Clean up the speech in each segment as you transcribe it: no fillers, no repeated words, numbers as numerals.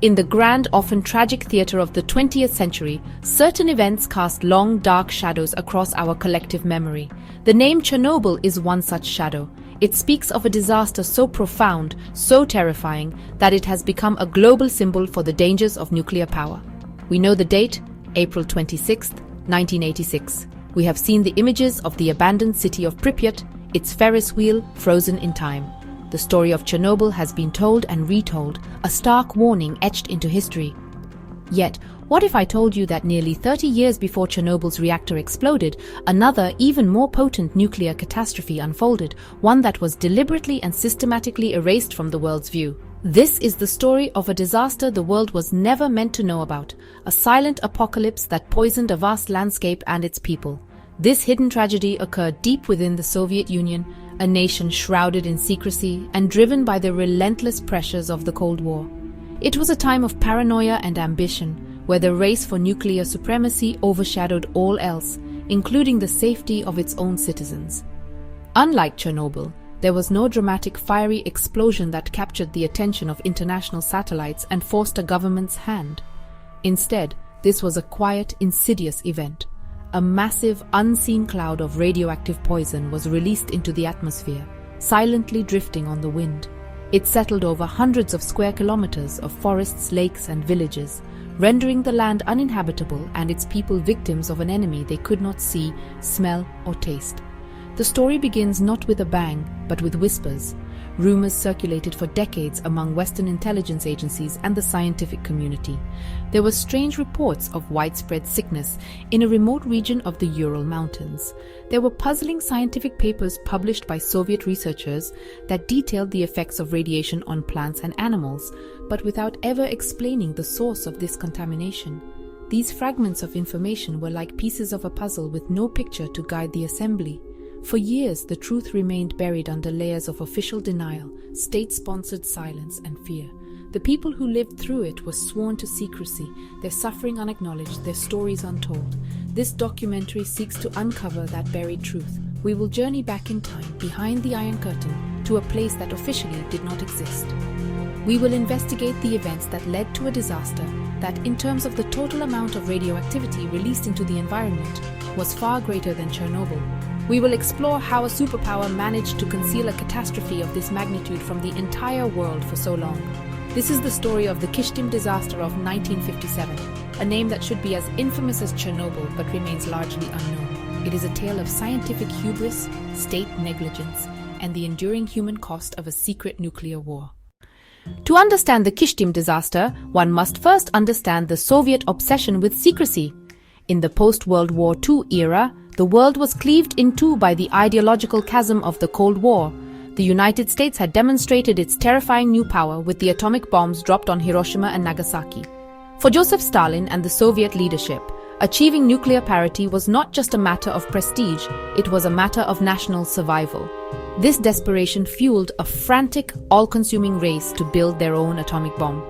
In the grand, often tragic theater of the 20th century, certain events cast long, dark shadows across our collective memory. The name Chernobyl is one such shadow. It speaks of a disaster so profound, so terrifying, that it has become a global symbol for the dangers of nuclear power. We know the date, April 26, 1986. We have seen the images of the abandoned city of Pripyat, its Ferris wheel frozen in time. The story of Chernobyl has been told and retold, a stark warning etched into history. Yet, what if I told you that nearly 30 years before Chernobyl's reactor exploded, another, even more potent nuclear catastrophe unfolded, one that was deliberately and systematically erased from the world's view? This is the story of a disaster the world was never meant to know about, a silent apocalypse that poisoned a vast landscape and its people. This hidden tragedy occurred deep within the Soviet Union, a nation shrouded in secrecy and driven by the relentless pressures of the Cold War. It was a time of paranoia and ambition, where the race for nuclear supremacy overshadowed all else, including the safety of its own citizens. Unlike Chernobyl, there was no dramatic fiery explosion that captured the attention of international satellites and forced a government's hand. Instead, this was a quiet, insidious event. A massive, unseen cloud of radioactive poison was released into the atmosphere, silently drifting on the wind. It settled over hundreds of square kilometers of forests, lakes, and villages, rendering the land uninhabitable and its people victims of an enemy they could not see, smell, or taste. The story begins not with a bang, but with whispers. Rumors circulated for decades among Western intelligence agencies and the scientific community. There were strange reports of widespread sickness in a remote region of the Ural Mountains. There were puzzling scientific papers published by Soviet researchers that detailed the effects of radiation on plants and animals, but without ever explaining the source of this contamination. These fragments of information were like pieces of a puzzle with no picture to guide the assembly. For years, the truth remained buried under layers of official denial, state-sponsored silence, and fear. The people who lived through it were sworn to secrecy, their suffering unacknowledged, their stories untold. This documentary seeks to uncover that buried truth. We will journey back in time, behind the Iron Curtain, to a place that officially did not exist. We will investigate the events that led to a disaster that, in terms of the total amount of radioactivity released into the environment, was far greater than Chernobyl. We will explore how a superpower managed to conceal a catastrophe of this magnitude from the entire world for so long. This is the story of the Kishtim disaster of 1957, a name that should be as infamous as Chernobyl but remains largely unknown. It is a tale of scientific hubris, state negligence, and the enduring human cost of a secret nuclear war. To understand the Kishtim disaster, one must first understand the Soviet obsession with secrecy. In the post-World War II era, the world was cleaved in two by the ideological chasm of the Cold War. The United States had demonstrated its terrifying new power with the atomic bombs dropped on Hiroshima and Nagasaki. For Joseph Stalin and the Soviet leadership, achieving nuclear parity was not just a matter of prestige, it was a matter of national survival. This desperation fueled a frantic, all-consuming race to build their own atomic bomb.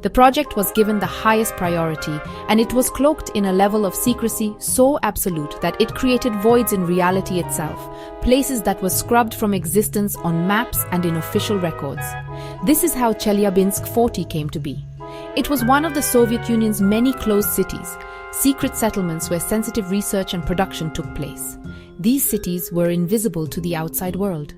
The project was given the highest priority, and it was cloaked in a level of secrecy so absolute that it created voids in reality itself, places that were scrubbed from existence on maps and in official records. This is how Chelyabinsk 40 came to be. It was one of the Soviet Union's many closed cities, secret settlements where sensitive research and production took place. These cities were invisible to the outside world.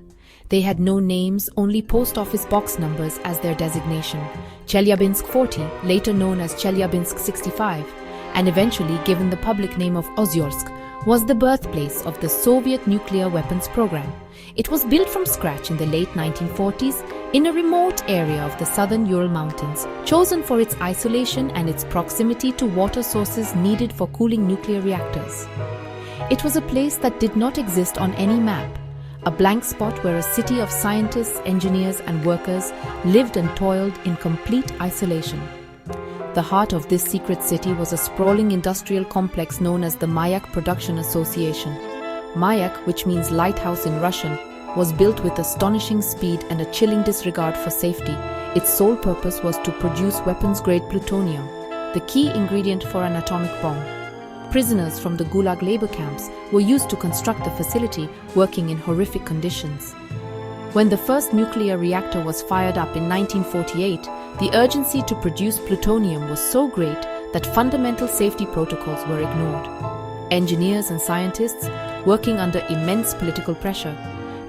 They had no names, only post office box numbers as their designation. Chelyabinsk 40, later known as Chelyabinsk 65, and eventually given the public name of Ozyorsk, was the birthplace of the Soviet nuclear weapons program. It was built from scratch in the late 1940s in a remote area of the southern Ural Mountains, chosen for its isolation and its proximity to water sources needed for cooling nuclear reactors. It was a place that did not exist on any map, a blank spot where a city of scientists, engineers, and workers lived and toiled in complete isolation. The heart of this secret city was a sprawling industrial complex known as the Mayak Production Association. Mayak, which means lighthouse in Russian, was built with astonishing speed and a chilling disregard for safety. Its sole purpose was to produce weapons-grade plutonium, the key ingredient for an atomic bomb. Prisoners from the Gulag labor camps were used to construct the facility, working in horrific conditions. When the first nuclear reactor was fired up in 1948, The urgency to produce plutonium was so great that fundamental safety protocols were ignored. Engineers and scientists, working under immense political pressure,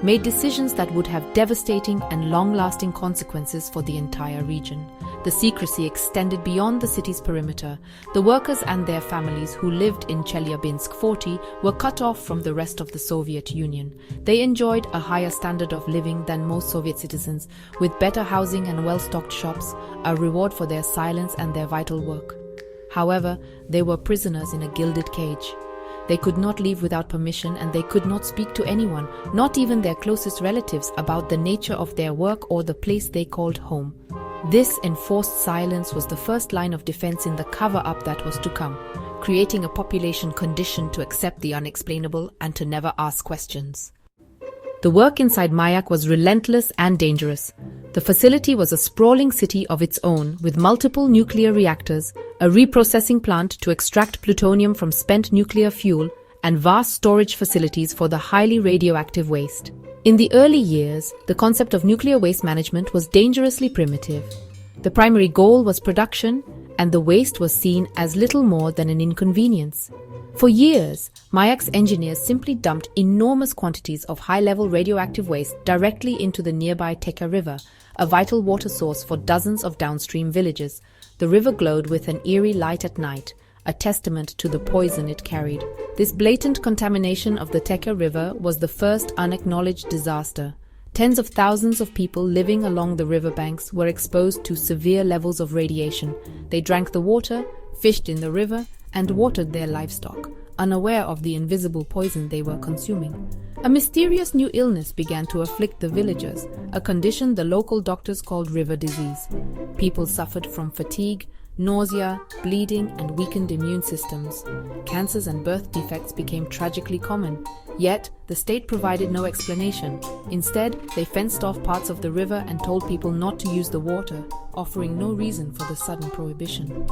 made decisions that would have devastating and long-lasting consequences for the entire region. The secrecy extended beyond the city's perimeter. The workers and their families who lived in Chelyabinsk 40 were cut off from the rest of the Soviet Union. They enjoyed a higher standard of living than most Soviet citizens, with better housing and well-stocked shops, a reward for their silence and their vital work. However, they were prisoners in a gilded cage. They could not leave without permission, and they could not speak to anyone, not even their closest relatives, about the nature of their work or the place they called home. This enforced silence was the first line of defense in the cover-up that was to come, creating a population conditioned to accept the unexplainable and to never ask questions. The work inside Mayak was relentless and dangerous. The facility was a sprawling city of its own, with multiple nuclear reactors, a reprocessing plant to extract plutonium from spent nuclear fuel, and vast storage facilities for the highly radioactive waste. In the early years, the concept of nuclear waste management was dangerously primitive. The primary goal was production, and the waste was seen as little more than an inconvenience. For years, Mayak's engineers simply dumped enormous quantities of high-level radioactive waste directly into the nearby Teka River, a vital water source for dozens of downstream villages. The river glowed with an eerie light at night, a testament to the poison it carried. This blatant contamination of the Teka River was the first unacknowledged disaster. Tens of thousands of people living along the riverbanks were exposed to severe levels of radiation. They drank the water, fished in the river, and watered their livestock, unaware of the invisible poison they were consuming. A mysterious new illness began to afflict the villagers, a condition the local doctors called river disease. People suffered from fatigue, nausea, bleeding, and weakened immune systems. Cancers and birth defects became tragically common, yet the state provided no explanation. Instead, they fenced off parts of the river and told people not to use the water, offering no reason for the sudden prohibition.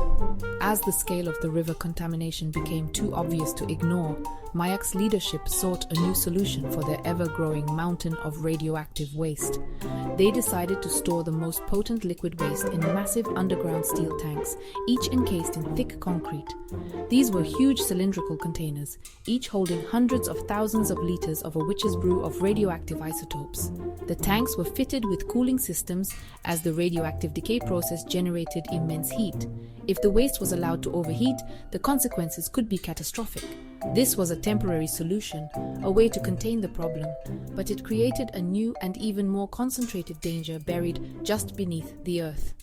As the scale of the river contamination became too obvious to ignore, Mayak's leadership sought a new solution for their ever-growing mountain of radioactive waste. They decided to store the most potent liquid waste in massive underground steel tanks, each encased in thick concrete. These were huge cylindrical containers, each holding hundreds of thousands of liters of a witch's brew of radioactive isotopes. The tanks were fitted with cooling systems, as the radioactive decay process generated immense heat. If the waste was allowed to overheat, the consequences could be catastrophic. This was a temporary solution, a way to contain the problem, but it created a new and even more concentrated danger buried just beneath the earth.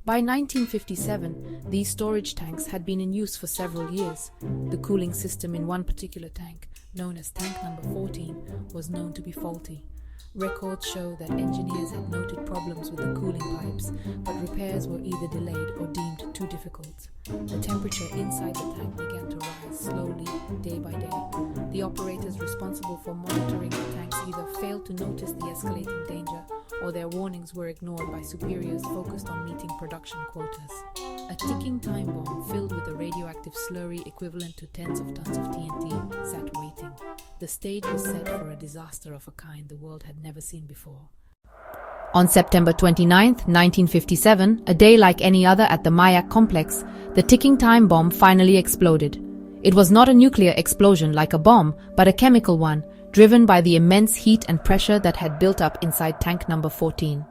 By 1957, these storage tanks had been in use for several years. The cooling system in one particular tank, known as tank number 14, was known to be faulty. Records show that engineers had noted problems with the cooling pipes, but repairs were either delayed or deemed too difficult. The temperature inside the tank began to rise slowly, day by day. The operators responsible for monitoring the tanks either failed to notice the escalating danger, or their warnings were ignored by superiors focused on meeting production quotas. A ticking time bomb filled with a radioactive slurry equivalent to tens of tons of TNT sat waiting. The stage was set for a disaster of a kind the world had never seen before. On September 29, 1957, a day like any other at the Mayak complex, the ticking time bomb finally exploded. It was not a nuclear explosion like a bomb, but a chemical one, driven by the immense heat and pressure that had built up inside tank number 14.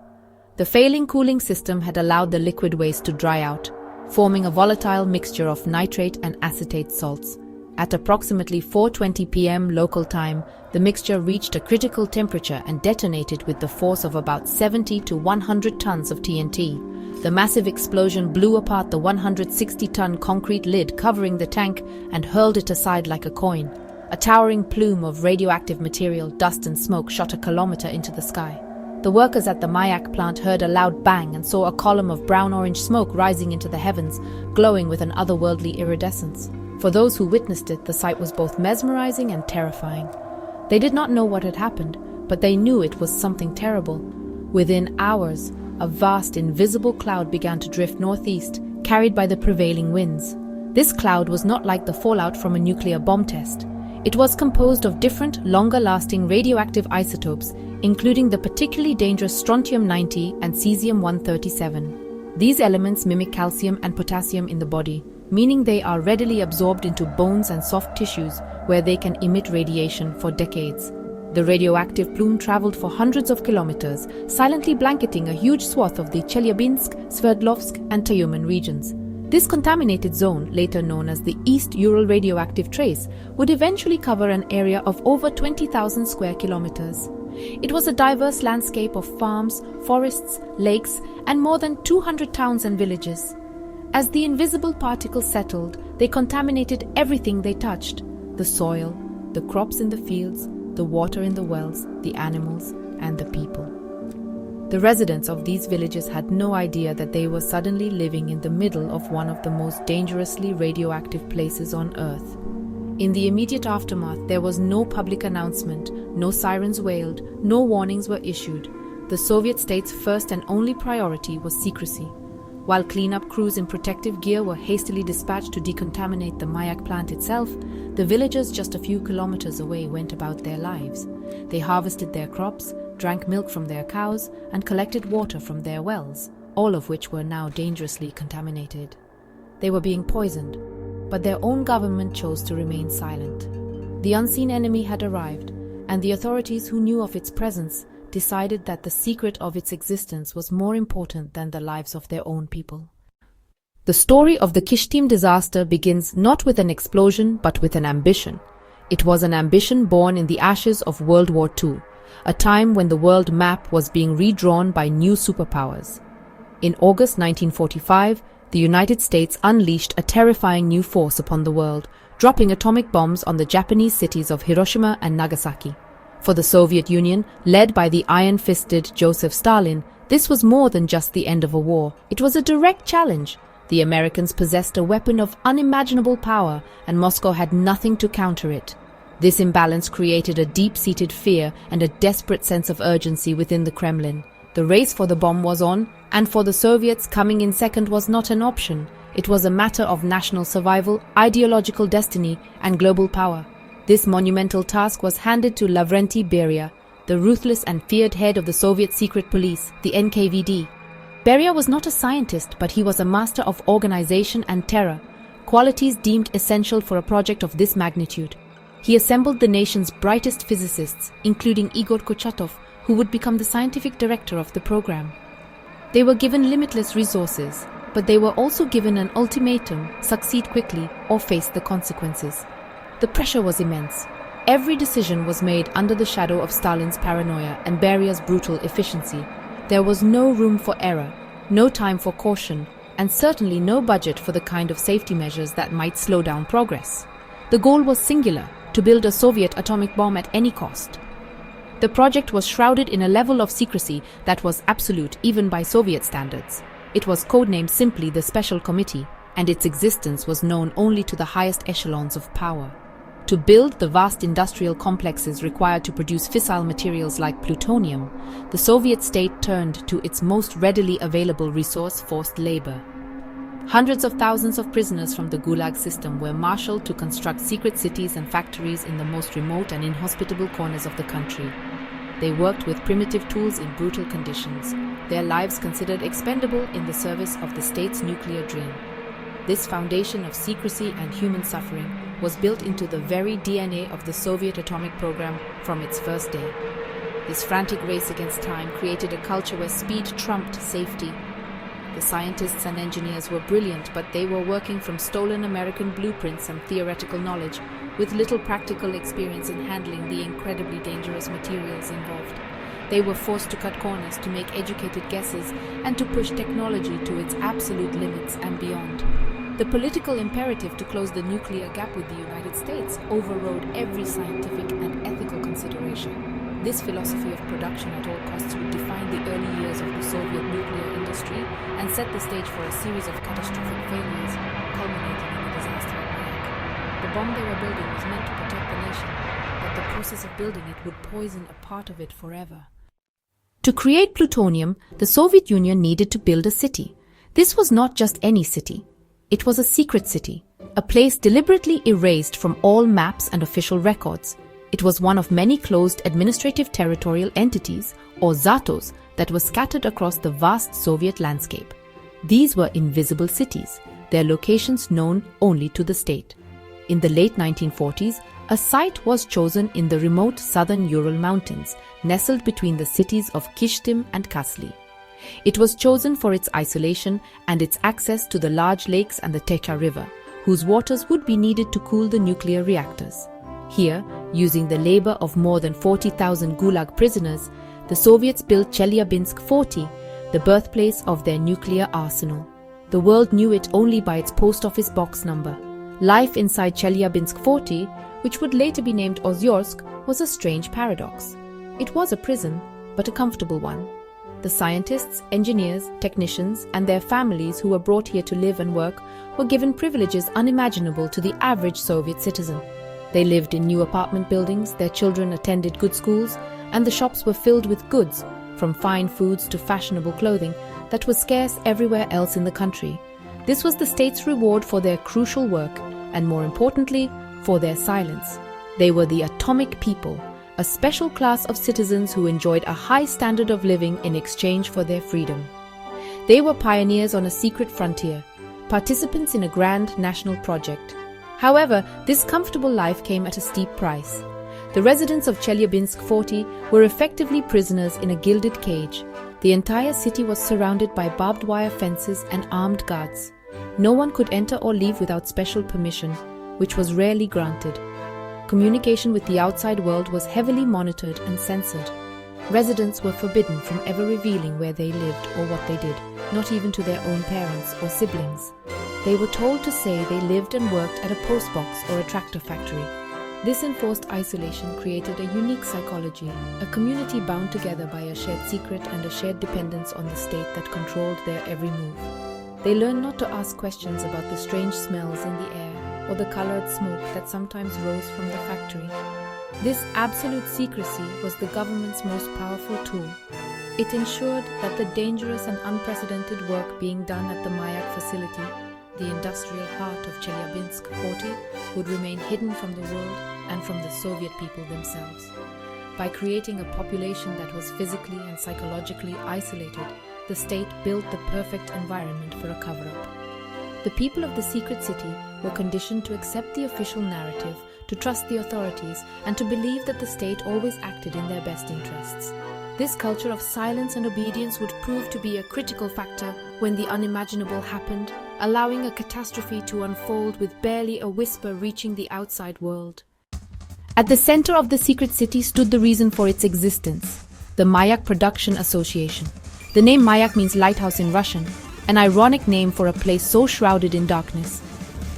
The failing cooling system had allowed the liquid waste to dry out, forming a volatile mixture of nitrate and acetate salts. At approximately 4:20 p.m. local time, the mixture reached a critical temperature and detonated with the force of about 70 to 100 tons of TNT. The massive explosion blew apart the 160-ton concrete lid covering the tank and hurled it aside like a coin. A towering plume of radioactive material, dust and smoke shot a kilometer into the sky. The workers at the Mayak plant heard a loud bang and saw a column of brown-orange smoke rising into the heavens, glowing with an otherworldly iridescence. For those who witnessed it, the sight was both mesmerizing and terrifying. They did not know what had happened, but they knew it was something terrible. Within hours, a vast invisible cloud began to drift northeast, carried by the prevailing winds. This cloud was not like the fallout from a nuclear bomb test. It was composed of different, longer-lasting radioactive isotopes, including the particularly dangerous strontium-90 and cesium-137. These elements mimic calcium and potassium in the body, meaning they are readily absorbed into bones and soft tissues where they can emit radiation for decades. The radioactive plume traveled for hundreds of kilometers, silently blanketing a huge swath of the Chelyabinsk, Sverdlovsk, and Tyumen regions. This contaminated zone, later known as the East Ural Radioactive Trace, would eventually cover an area of over 20,000 square kilometers. It was a diverse landscape of farms, forests, lakes, and more than 200 towns and villages. As the invisible particles settled, they contaminated everything they touched: the soil, the crops in the fields, the water in the wells, the animals, and the people. The residents of these villages had no idea that they were suddenly living in the middle of one of the most dangerously radioactive places on Earth. In the immediate aftermath, there was no public announcement, no sirens wailed, no warnings were issued. The Soviet state's first and only priority was secrecy. While cleanup crews in protective gear were hastily dispatched to decontaminate the Mayak plant itself, the villagers just a few kilometers away went about their lives. They harvested their crops, drank milk from their cows, and collected water from their wells, all of which were now dangerously contaminated. They were being poisoned, but their own government chose to remain silent. The unseen enemy had arrived, and the authorities who knew of its presence decided that the secret of its existence was more important than the lives of their own people. The story of the Kishtim disaster begins not with an explosion but with an ambition. It was an ambition born in the ashes of World War II, a time when the world map was being redrawn by new superpowers. In August 1945, the United States unleashed a terrifying new force upon the world, dropping atomic bombs on the Japanese cities of Hiroshima and Nagasaki. For the Soviet Union, led by the iron-fisted Joseph Stalin, this was more than just the end of a war. It was a direct challenge. The Americans possessed a weapon of unimaginable power, and Moscow had nothing to counter it. This imbalance created a deep-seated fear and a desperate sense of urgency within the Kremlin. The race for the bomb was on, and for the Soviets, coming in second was not an option. It was a matter of national survival, ideological destiny, and global power. This monumental task was handed to Lavrenti Beria, the ruthless and feared head of the Soviet secret police, the NKVD. Beria was not a scientist, but he was a master of organization and terror, qualities deemed essential for a project of this magnitude. He assembled the nation's brightest physicists, including Igor Kurchatov, who would become the scientific director of the program. They were given limitless resources, but they were also given an ultimatum: succeed quickly or face the consequences. The pressure was immense. Every decision was made under the shadow of Stalin's paranoia and Beria's brutal efficiency. There was no room for error, no time for caution, and certainly no budget for the kind of safety measures that might slow down progress. The goal was singular: to build a Soviet atomic bomb at any cost. The project was shrouded in a level of secrecy that was absolute even by Soviet standards. It was codenamed simply the Special Committee, and its existence was known only to the highest echelons of power. To build the vast industrial complexes required to produce fissile materials like plutonium, the Soviet state turned to its most readily available resource: forced labor. Hundreds of thousands of prisoners from the Gulag system were marshaled to construct secret cities and factories in the most remote and inhospitable corners of the country. They worked with primitive tools in brutal conditions, their lives considered expendable in the service of the state's nuclear dream. This foundation of secrecy and human suffering was built into the very DNA of the Soviet atomic program from its first day. This frantic race against time created a culture where speed trumped safety. The scientists and engineers were brilliant, but they were working from stolen American blueprints and theoretical knowledge, with little practical experience in handling the incredibly dangerous materials involved. They were forced to cut corners, to make educated guesses, and to push technology to its absolute limits and beyond. The political imperative to close the nuclear gap with the United States overrode every scientific and ethical consideration. This philosophy of production at all costs would define the early years of the Soviet nuclear industry and set the stage for a series of catastrophic failures, culminating in the disaster at Mayak. The bomb they were building was meant to protect the nation, but the process of building it would poison a part of it forever. To create plutonium, the Soviet Union needed to build a city. This was not just any city. It was a secret city, a place deliberately erased from all maps and official records. It was one of many closed administrative territorial entities, or ZATOs, that were scattered across the vast Soviet landscape. These were invisible cities, their locations known only to the state. In the late 1940s, a site was chosen in the remote southern Ural Mountains, nestled between the cities of Kishtim and Kasli. It was chosen for its isolation and its access to the large lakes and the Techa River, whose waters would be needed to cool the nuclear reactors. Here, using the labor of more than 40,000 Gulag prisoners, the Soviets built Chelyabinsk 40, the birthplace of their nuclear arsenal. The world knew it only by its post office box number. Life inside Chelyabinsk 40, which would later be named Ozyorsk, was a strange paradox. It was a prison, but a comfortable one. The scientists, engineers, technicians, and their families who were brought here to live and work were given privileges unimaginable to the average Soviet citizen. They lived in new apartment buildings, their children attended good schools, and the shops were filled with goods, from fine foods to fashionable clothing, that was scarce everywhere else in the country. This was the state's reward for their crucial work, and more importantly, for their silence. They were the atomic people, a special class of citizens who enjoyed a high standard of living in exchange for their freedom. They were pioneers on a secret frontier, participants in a grand national project. However, this comfortable life came at a steep price. The residents of Chelyabinsk 40 were effectively prisoners in a gilded cage. The entire city was surrounded by barbed wire fences and armed guards. No one could enter or leave without special permission, which was rarely granted. Communication with the outside world was heavily monitored and censored. Residents were forbidden from ever revealing where they lived or what they did, not even to their own parents or siblings. They were told to say they lived and worked at a postbox or a tractor factory. This enforced isolation created a unique psychology, a community bound together by a shared secret and a shared dependence on the state that controlled their every move. They learned not to ask questions about the strange smells in the air or the colored smoke that sometimes rose from the factory. This absolute secrecy was the government's most powerful tool. It ensured that the dangerous and unprecedented work being done at the Mayak facility, the industrial heart of Chelyabinsk 40, would remain hidden from the world and from the Soviet people themselves. By creating a population that was physically and psychologically isolated, the state built the perfect environment for a cover-up. The people of the secret city were conditioned to accept the official narrative, to trust the authorities, and to believe that the state always acted in their best interests. This culture of silence and obedience would prove to be a critical factor when the unimaginable happened, allowing a catastrophe to unfold with barely a whisper reaching the outside world. At the center of the secret city stood the reason for its existence, the Mayak Production Association. The name Mayak means lighthouse in Russian, an ironic name for a place so shrouded in darkness.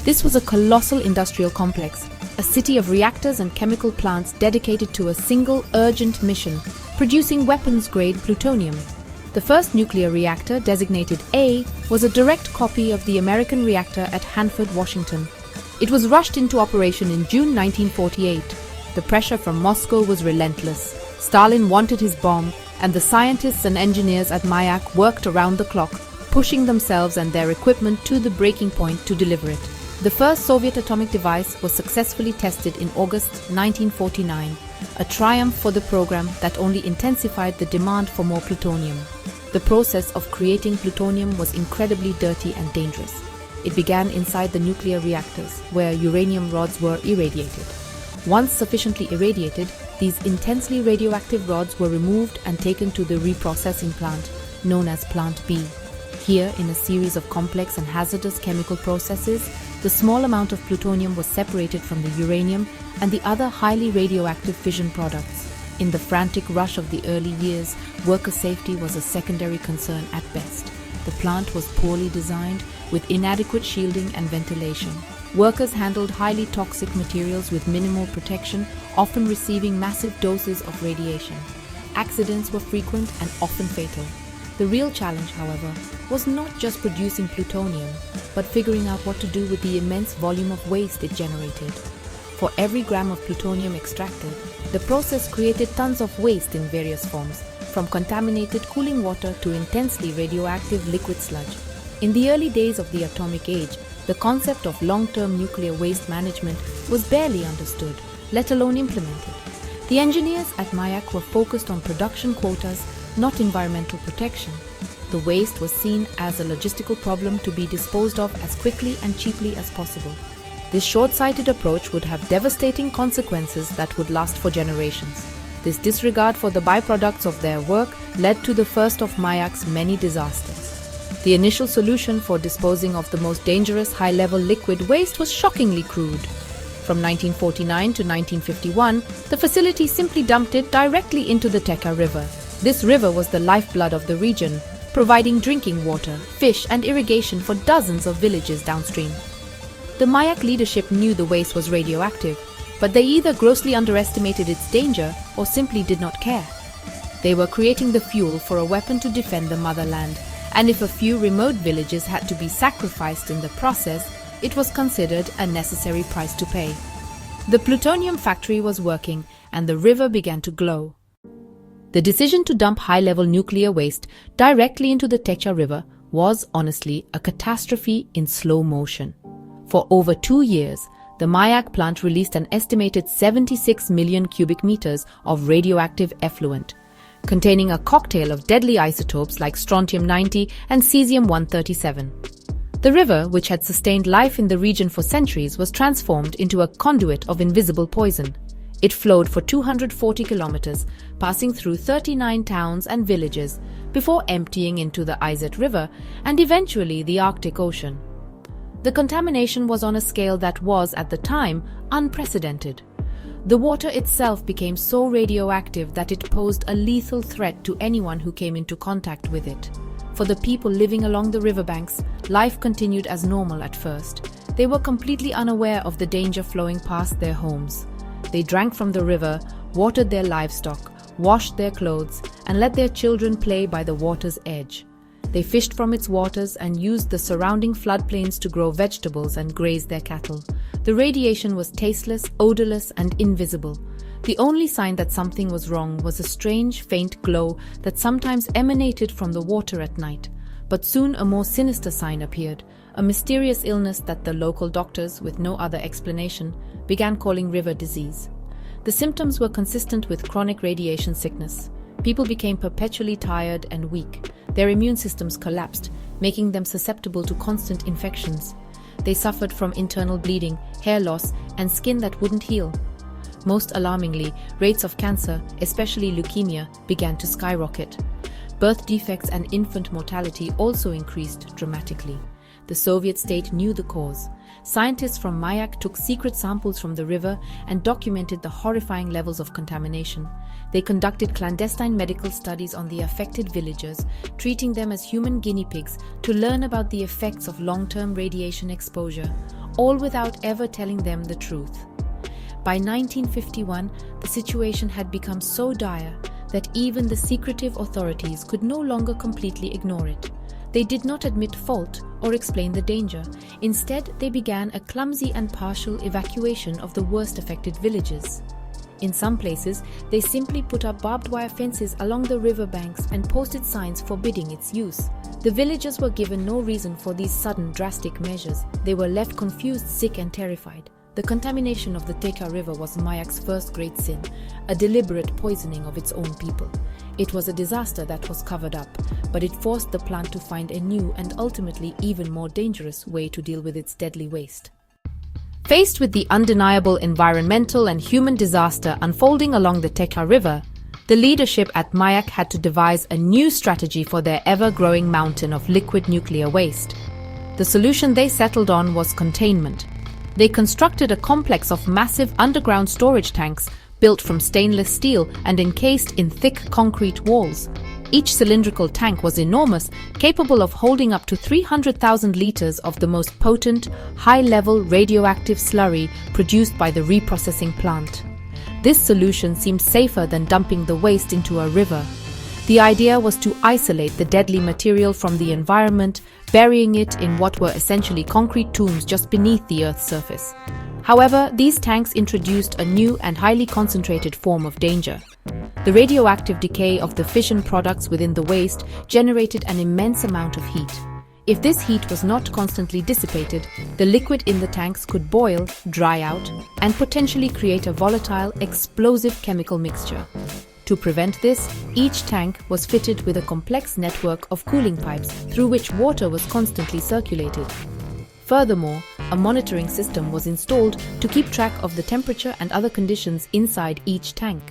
This was a colossal industrial complex, a city of reactors and chemical plants dedicated to a single urgent mission, producing weapons-grade plutonium. The first nuclear reactor, designated A, was a direct copy of the American reactor at Hanford, Washington. It was rushed into operation in June 1948. The pressure from Moscow was relentless. Stalin wanted his bomb, and the scientists and engineers at Mayak worked around the clock, pushing themselves and their equipment to the breaking point to deliver it. The first Soviet atomic device was successfully tested in August 1949, a triumph for the program that only intensified the demand for more plutonium. The process of creating plutonium was incredibly dirty and dangerous. It began inside the nuclear reactors, where uranium rods were irradiated. Once sufficiently irradiated, these intensely radioactive rods were removed and taken to the reprocessing plant, known as Plant B. Here, in a series of complex and hazardous chemical processes, the small amount of plutonium was separated from the uranium and the other highly radioactive fission products. In the frantic rush of the early years, worker safety was a secondary concern at best. The plant was poorly designed, with inadequate shielding and ventilation. Workers handled highly toxic materials with minimal protection, often receiving massive doses of radiation. Accidents were frequent and often fatal. The real challenge, however, was not just producing plutonium, but figuring out what to do with the immense volume of waste it generated. For every gram of plutonium extracted, the process created tons of waste in various forms, from contaminated cooling water to intensely radioactive liquid sludge. In the early days of the atomic age, the concept of long-term nuclear waste management was barely understood, let alone implemented. The engineers at Mayak were focused on production quotas, not environmental protection. the waste was seen as a logistical problem to be disposed of as quickly and cheaply as possible. This short-sighted approach would have devastating consequences that would last for generations. This disregard for the byproducts of their work led to the first of Mayak's many disasters. The initial solution for disposing of the most dangerous high-level liquid waste was shockingly crude. From 1949 to 1951, the facility simply dumped it directly into the Teka River. This river was the lifeblood of the region, providing drinking water, fish, and irrigation for dozens of villages downstream. The Mayak leadership knew the waste was radioactive, but they either grossly underestimated its danger or simply did not care. They were creating the fuel for a weapon to defend the motherland, and if a few remote villages had to be sacrificed in the process, it was considered a necessary price to pay. The plutonium factory was working, and the river began to glow. The decision to dump high-level nuclear waste directly into the Techa River was, honestly, a catastrophe in slow motion. For over 2 years, the Mayak plant released an estimated 76 million cubic meters of radioactive effluent, containing a cocktail of deadly isotopes like strontium-90 and cesium-137. The river, which had sustained life in the region for centuries, was transformed into a conduit of invisible poison. It flowed for 240 kilometers, passing through 39 towns and villages, before emptying into the Izet River and eventually the Arctic Ocean. The contamination was on a scale that was, at the time, unprecedented. The water itself became so radioactive that it posed a lethal threat to anyone who came into contact with it. For the people living along the riverbanks, life continued as normal at first. They were completely unaware of the danger flowing past their homes. They drank from the river, watered their livestock, washed their clothes, and let their children play by the water's edge. They fished from its waters and used the surrounding floodplains to grow vegetables and graze their cattle. The radiation was tasteless, odorless, and invisible. The only sign that something was wrong was a strange, faint glow that sometimes emanated from the water at night. But soon a more sinister sign appeared, a mysterious illness that the local doctors, with no other explanation, began calling river disease. The symptoms were consistent with chronic radiation sickness. People became perpetually tired and weak. Their immune systems collapsed, making them susceptible to constant infections. They suffered from internal bleeding, hair loss, and skin that wouldn't heal. Most alarmingly, rates of cancer, especially leukemia, began to skyrocket. Birth defects and infant mortality also increased dramatically. The Soviet state knew the cause. Scientists from Mayak took secret samples from the river and documented the horrifying levels of contamination. They conducted clandestine medical studies on the affected villagers, treating them as human guinea pigs to learn about the effects of long-term radiation exposure, all without ever telling them the truth. By 1951, the situation had become so dire that even the secretive authorities could no longer completely ignore it. They did not admit fault or explain the danger. Instead, they began a clumsy and partial evacuation of the worst affected villages. In some places, they simply put up barbed wire fences along the riverbanks and posted signs forbidding its use. The villagers were given no reason for these sudden, drastic measures. They were left confused, sick, and terrified. The contamination of the Teka River was Mayak's first great sin, a deliberate poisoning of its own people. It was a disaster that was covered up, but it forced the plant to find a new and ultimately even more dangerous way to deal with its deadly waste. Faced with the undeniable environmental and human disaster unfolding along the Teka River, the leadership at Mayak had to devise a new strategy for their ever-growing mountain of liquid nuclear waste. The solution they settled on was containment. They constructed a complex of massive underground storage tanks built from stainless steel and encased in thick concrete walls. Each cylindrical tank was enormous, capable of holding up to 300,000 liters of the most potent, high-level radioactive slurry produced by the reprocessing plant. This solution seemed safer than dumping the waste into a river. The idea was to isolate the deadly material from the environment, burying it in what were essentially concrete tombs just beneath the Earth's surface. However, these tanks introduced a new and highly concentrated form of danger. The radioactive decay of the fission products within the waste generated an immense amount of heat. If this heat was not constantly dissipated, the liquid in the tanks could boil, dry out, and potentially create a volatile, explosive chemical mixture. To prevent this, each tank was fitted with a complex network of cooling pipes through which water was constantly circulated. Furthermore, a monitoring system was installed to keep track of the temperature and other conditions inside each tank.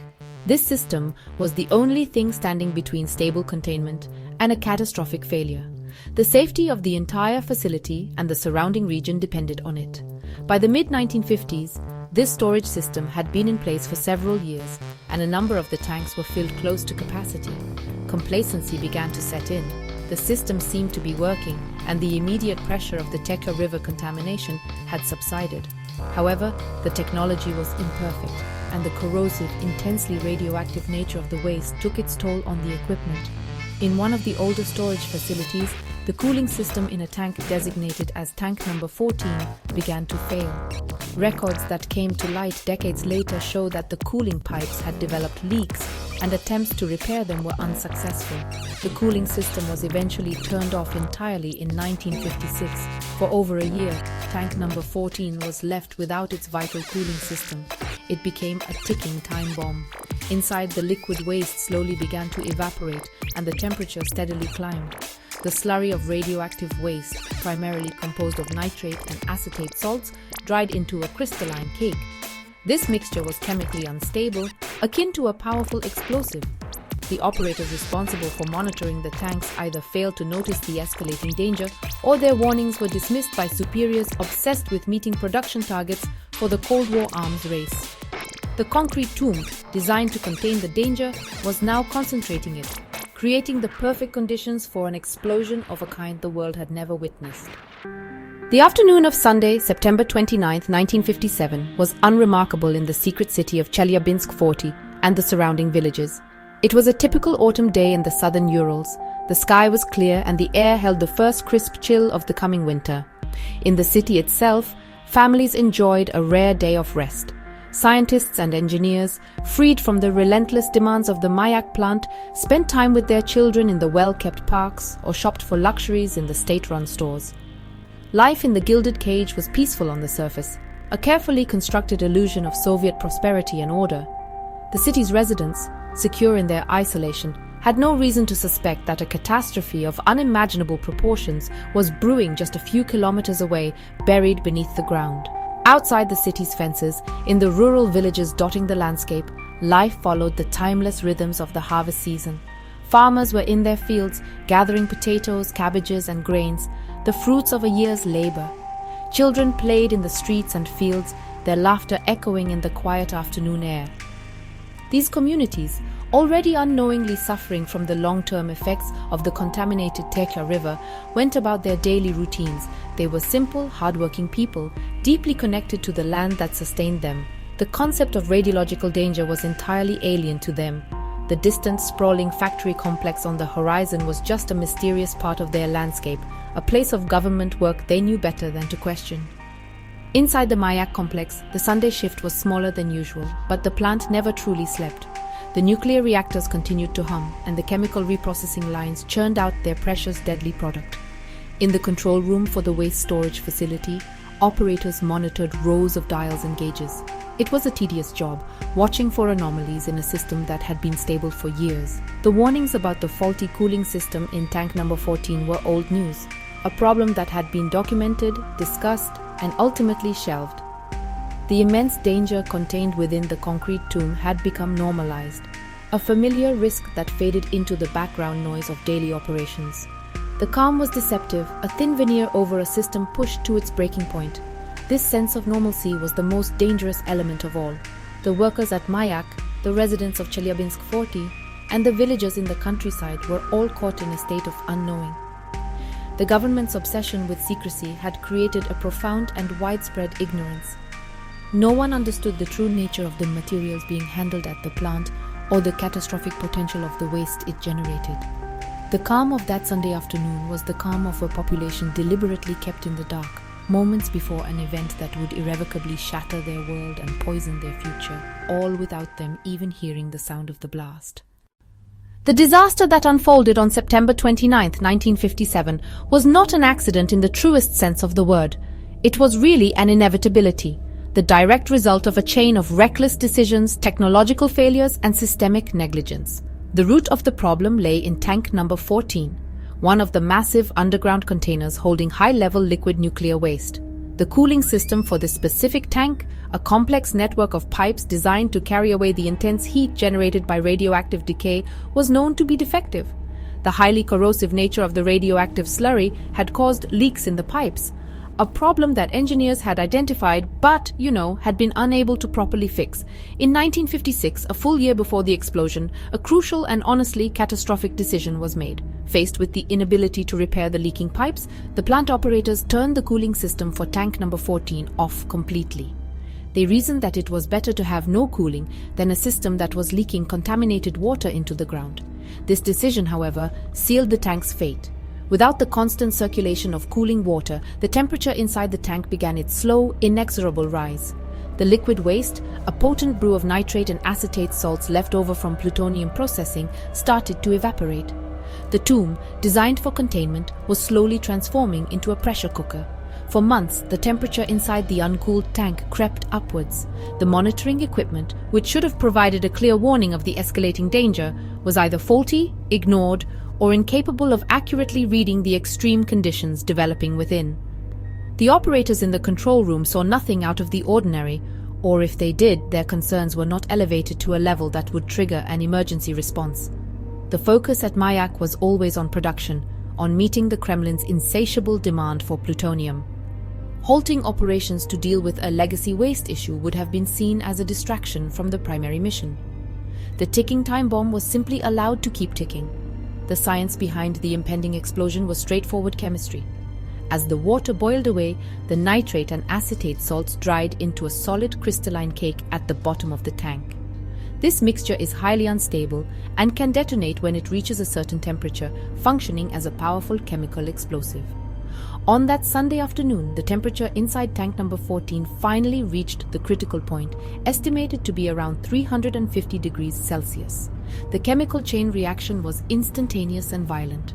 This system was the only thing standing between stable containment and a catastrophic failure. The safety of the entire facility and the surrounding region depended on it. By the mid-1950s, this storage system had been in place for several years, and a number of the tanks were filled close to capacity. Complacency began to set in. The system seemed to be working, and the immediate pressure of the Teca River contamination had subsided. However, the technology was imperfect, and the corrosive, intensely radioactive nature of the waste took its toll on the equipment. In one of the older storage facilities, the cooling system in a tank designated as tank number 14 began to fail. Records that came to light decades later show that the cooling pipes had developed leaks, and attempts to repair them were unsuccessful. The cooling system was eventually turned off entirely in 1956. For over a year, tank number 14 was left without its vital cooling system. It became a ticking time bomb. Inside, the liquid waste slowly began to evaporate, and the temperature steadily climbed. The slurry of radioactive waste, primarily composed of nitrate and acetate salts, dried into a crystalline cake. This mixture was chemically unstable, akin to a powerful explosive. The operators responsible for monitoring the tanks either failed to notice the escalating danger, or their warnings were dismissed by superiors obsessed with meeting production targets for the Cold War arms race. The concrete tomb, designed to contain the danger, was now concentrating it, creating the perfect conditions for an explosion of a kind the world had never witnessed. The afternoon of Sunday, September 29, 1957, was unremarkable in the secret city of Chelyabinsk 40 and the surrounding villages. It was a typical autumn day in the southern Urals. The sky was clear and the air held the first crisp chill of the coming winter. In the city itself, families enjoyed a rare day of rest. Scientists and engineers, freed from the relentless demands of the Mayak plant, spent time with their children in the well-kept parks or shopped for luxuries in the state-run stores. Life in the gilded cage was peaceful on the surface, a carefully constructed illusion of Soviet prosperity and order. The city's residents, secure in their isolation, had no reason to suspect that a catastrophe of unimaginable proportions was brewing just a few kilometers away, buried beneath the ground. Outside the city's fences, in the rural villages dotting the landscape, life followed the timeless rhythms of the harvest season. Farmers were in their fields, gathering potatoes, cabbages, and grains, the fruits of a year's labor. Children played in the streets and fields, their laughter echoing in the quiet afternoon air. These communities, already unknowingly suffering from the long-term effects of the contaminated Teca River, went about their daily routines. They were simple, hard-working people, deeply connected to the land that sustained them. The concept of radiological danger was entirely alien to them. The distant, sprawling factory complex on the horizon was just a mysterious part of their landscape, a place of government work they knew better than to question. Inside the Mayak complex, the Sunday shift was smaller than usual, but the plant never truly slept. The nuclear reactors continued to hum, and the chemical reprocessing lines churned out their precious deadly product. In the control room for the waste storage facility, operators monitored rows of dials and gauges. It was a tedious job, watching for anomalies in a system that had been stable for years. The warnings about the faulty cooling system in tank number 14 were old news, a problem that had been documented, discussed, and ultimately shelved. The immense danger contained within the concrete tomb had become normalized, a familiar risk that faded into the background noise of daily operations. The calm was deceptive, a thin veneer over a system pushed to its breaking point. This sense of normalcy was the most dangerous element of all. The workers at Mayak, the residents of Chelyabinsk 40, and the villagers in the countryside were all caught in a state of unknowing. The government's obsession with secrecy had created a profound and widespread ignorance. No one understood the true nature of the materials being handled at the plant or the catastrophic potential of the waste it generated. The calm of that Sunday afternoon was the calm of a population deliberately kept in the dark, moments before an event that would irrevocably shatter their world and poison their future, all without them even hearing the sound of the blast. The disaster that unfolded on September 29, 1957, was not an accident in the truest sense of the word. It was really an inevitability. the direct result of a chain of reckless decisions, technological failures, and systemic negligence. The root of the problem lay in tank number 14, one of the massive underground containers holding high-level liquid nuclear waste. The cooling system for this specific tank, a complex network of pipes designed to carry away the intense heat generated by radioactive decay, was known to be defective. The highly corrosive nature of the radioactive slurry had caused leaks in the pipes, a problem that engineers had identified but, had been unable to properly fix. In 1956, a full year before the explosion, a crucial and honestly catastrophic decision was made. Faced with the inability to repair the leaking pipes, the plant operators turned the cooling system for tank number 14 off completely. They reasoned that it was better to have no cooling than a system that was leaking contaminated water into the ground. This decision, however, sealed the tank's fate. Without the constant circulation of cooling water, the temperature inside the tank began its slow, inexorable rise. The liquid waste, a potent brew of nitrate and acetate salts left over from plutonium processing, started to evaporate. The tomb, designed for containment, was slowly transforming into a pressure cooker. For months, the temperature inside the uncooled tank crept upwards. The monitoring equipment, which should have provided a clear warning of the escalating danger, was either faulty, ignored, or incapable of accurately reading the extreme conditions developing within. The operators in the control room saw nothing out of the ordinary, or if they did, their concerns were not elevated to a level that would trigger an emergency response. The focus at Mayak was always on production, on meeting the Kremlin's insatiable demand for plutonium. Halting operations to deal with a legacy waste issue would have been seen as a distraction from the primary mission. The ticking time bomb was simply allowed to keep ticking. The science behind the impending explosion was straightforward chemistry. As the water boiled away, the nitrate and acetate salts dried into a solid crystalline cake at the bottom of the tank. This mixture is highly unstable and can detonate when it reaches a certain temperature, functioning as a powerful chemical explosive. On that Sunday afternoon, the temperature inside tank number 14 finally reached the critical point, estimated to be around 350 degrees Celsius. The chemical chain reaction was instantaneous and violent.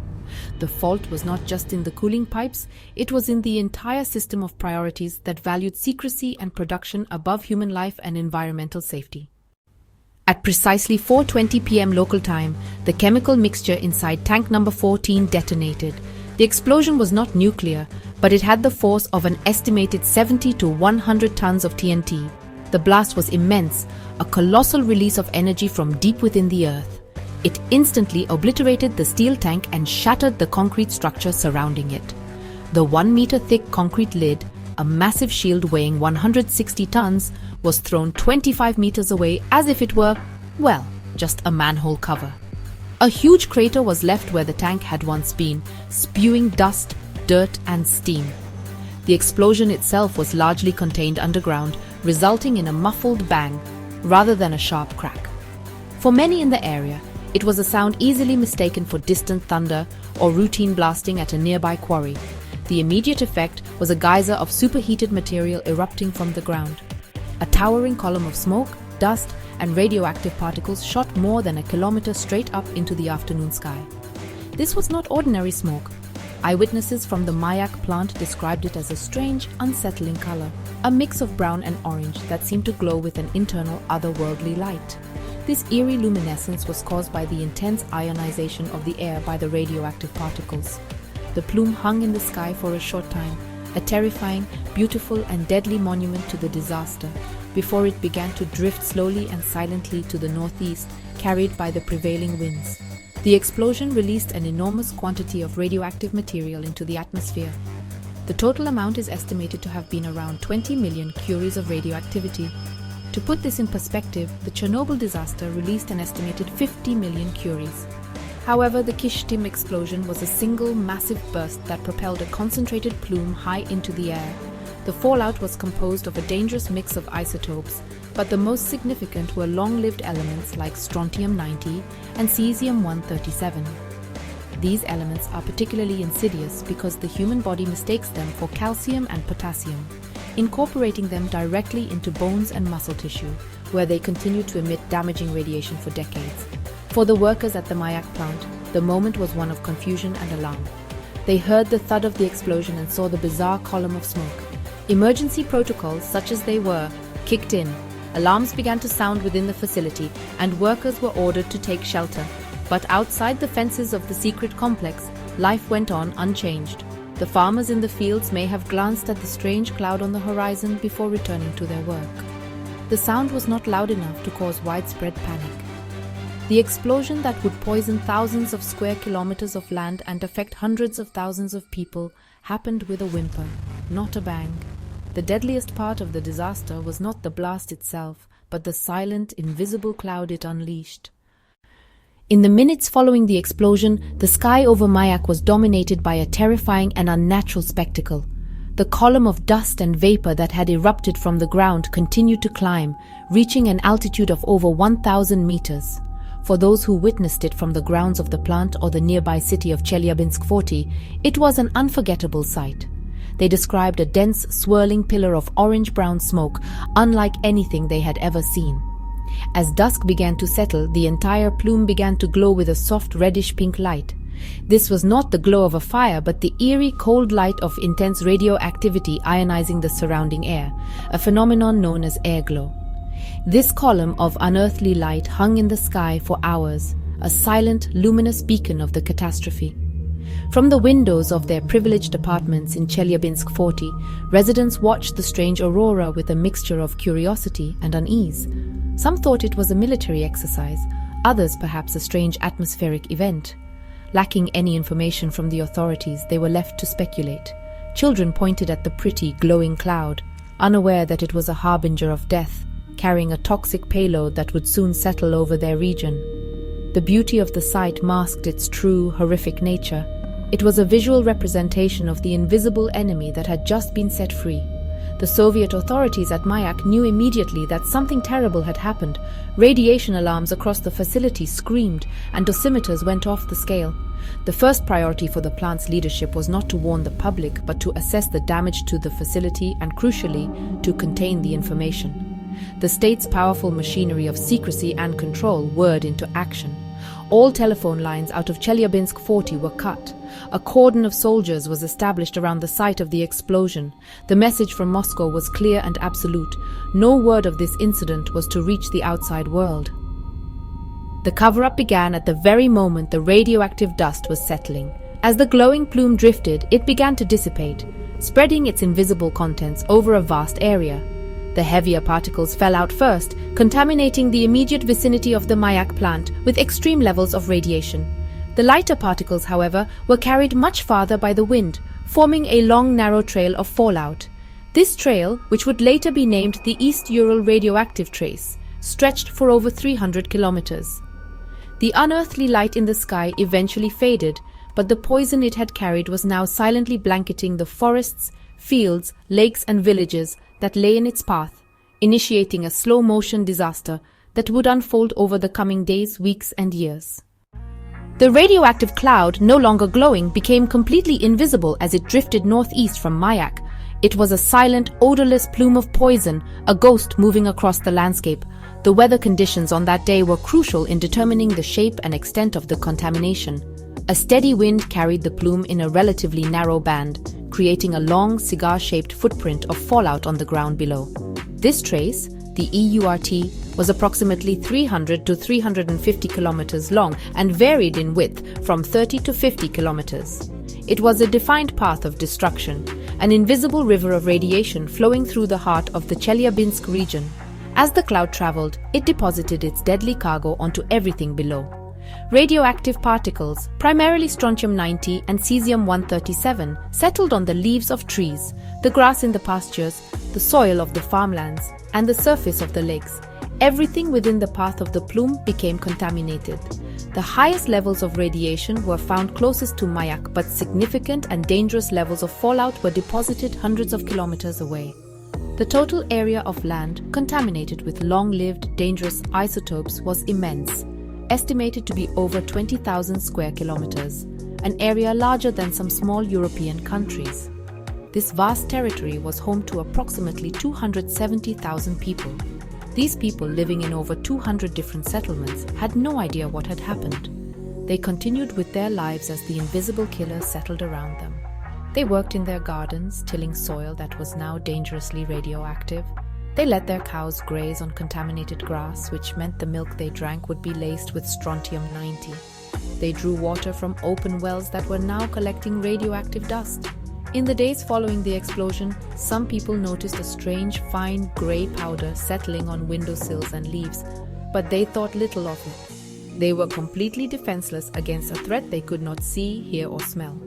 The fault was not just in the cooling pipes, it was in the entire system of priorities that valued secrecy and production above human life and environmental safety. At precisely 4:20 p.m. local time, the chemical mixture inside tank number 14 detonated. The explosion was not nuclear, but it had the force of an estimated 70 to 100 tons of TNT. The blast was immense, a colossal release of energy from deep within the earth. It instantly obliterated the steel tank and shattered the concrete structure surrounding it. The 1-meter-thick concrete lid, a massive shield weighing 160 tons, was thrown 25 meters away as if it were, just a manhole cover. A huge crater was left where the tank had once been, spewing dust, dirt, and steam. The explosion itself was largely contained underground, resulting in a muffled bang rather than a sharp crack. For many in the area, it was a sound easily mistaken for distant thunder or routine blasting at a nearby quarry. The immediate effect was a geyser of superheated material erupting from the ground. A towering column of smoke, dust, and radioactive particles shot more than a kilometer straight up into the afternoon sky. This was not ordinary smoke. Eyewitnesses from the Mayak plant described it as a strange, unsettling color, a mix of brown and orange that seemed to glow with an internal, otherworldly light. This eerie luminescence was caused by the intense ionization of the air by the radioactive particles. The plume hung in the sky for a short time, a terrifying, beautiful, and deadly monument to the disaster, before it began to drift slowly and silently to the northeast, carried by the prevailing winds. The explosion released an enormous quantity of radioactive material into the atmosphere. The total amount is estimated to have been around 20 million curies of radioactivity. To put this in perspective, the Chernobyl disaster released an estimated 50 million curies. However, the Kishtim explosion was a single massive burst that propelled a concentrated plume high into the air. The fallout was composed of a dangerous mix of isotopes, but the most significant were long-lived elements like strontium-90 and cesium-137. These elements are particularly insidious because the human body mistakes them for calcium and potassium, incorporating them directly into bones and muscle tissue, where they continue to emit damaging radiation for decades. For the workers at the Mayak plant, the moment was one of confusion and alarm. They heard the thud of the explosion and saw the bizarre column of smoke. Emergency protocols, such as they were, kicked in. Alarms began to sound within the facility, and workers were ordered to take shelter. But outside the fences of the secret complex, life went on unchanged. The farmers in the fields may have glanced at the strange cloud on the horizon before returning to their work. The sound was not loud enough to cause widespread panic. The explosion that would poison thousands of square kilometers of land and affect hundreds of thousands of people happened with a whimper, not a bang. The deadliest part of the disaster was not the blast itself, but the silent, invisible cloud it unleashed. In the minutes following the explosion, the sky over Mayak was dominated by a terrifying and unnatural spectacle. The column of dust and vapor that had erupted from the ground continued to climb, reaching an altitude of over 1,000 meters. For those who witnessed it from the grounds of the plant or the nearby city of Chelyabinsk 40, it was an unforgettable sight. They described a dense, swirling pillar of orange-brown smoke, unlike anything they had ever seen. As dusk began to settle, the entire plume began to glow with a soft reddish-pink light. This was not the glow of a fire, but the eerie, cold light of intense radioactivity ionizing the surrounding air, a phenomenon known as airglow. This column of unearthly light hung in the sky for hours, a silent, luminous beacon of the catastrophe. From the windows of their privileged apartments in Chelyabinsk 40, residents watched the strange aurora with a mixture of curiosity and unease. Some thought it was a military exercise, others perhaps a strange atmospheric event. Lacking any information from the authorities, they were left to speculate. Children pointed at the pretty, glowing cloud, unaware that it was a harbinger of death, carrying a toxic payload that would soon settle over their region. The beauty of the sight masked its true, horrific nature. It was a visual representation of the invisible enemy that had just been set free. The Soviet authorities at Mayak knew immediately that something terrible had happened. Radiation alarms across the facility screamed, and dosimeters went off the scale. The first priority for the plant's leadership was not to warn the public, but to assess the damage to the facility and, crucially, to contain the information. The state's powerful machinery of secrecy and control whirred into action. All telephone lines out of Chelyabinsk 40 were cut. A cordon of soldiers was established around the site of the explosion. The message from Moscow was clear and absolute. No word of this incident was to reach the outside world. The cover-up began at the very moment the radioactive dust was settling. As the glowing plume drifted, it began to dissipate, spreading its invisible contents over a vast area. The heavier particles fell out first, contaminating the immediate vicinity of the Mayak plant with extreme levels of radiation. The lighter particles, however, were carried much farther by the wind, forming a long, narrow trail of fallout. This trail, which would later be named the East Ural Radioactive Trace, stretched for over 300 kilometers. The unearthly light in the sky eventually faded, but the poison it had carried was now silently blanketing the forests, fields, lakes and villages that lay in its path, initiating a slow-motion disaster that would unfold over the coming days, weeks and years. The radioactive cloud, no longer glowing, became completely invisible as it drifted northeast from Mayak. It was a silent, odorless plume of poison, a ghost moving across the landscape. The weather conditions on that day were crucial in determining the shape and extent of the contamination. A steady wind carried the plume in a relatively narrow band, creating a long, cigar-shaped footprint of fallout on the ground below. This trace, the EURT, was approximately 300 to 350 kilometers long and varied in width from 30 to 50 kilometers. It was a defined path of destruction, an invisible river of radiation flowing through the heart of the Chelyabinsk region. As the cloud traveled, it deposited its deadly cargo onto everything below. Radioactive particles, primarily strontium-90 and cesium-137, settled on the leaves of trees, the grass in the pastures, the soil of the farmlands, and the surface of the lakes. Everything within the path of the plume became contaminated. The highest levels of radiation were found closest to Mayak, but significant and dangerous levels of fallout were deposited hundreds of kilometers away. The total area of land contaminated with long-lived, dangerous isotopes was immense, estimated to be over 20,000 square kilometers, an area larger than some small European countries. This vast territory was home to approximately 270,000 people. These people, living in over 200 different settlements, had no idea what had happened. They continued with their lives as the invisible killer settled around them. They worked in their gardens, tilling soil that was now dangerously radioactive. They let their cows graze on contaminated grass, which meant the milk they drank would be laced with strontium-90. They drew water from open wells that were now collecting radioactive dust. In the days following the explosion, some people noticed a strange, fine grey powder settling on windowsills and leaves, but they thought little of it. They were completely defenseless against a threat they could not see, hear, or smell.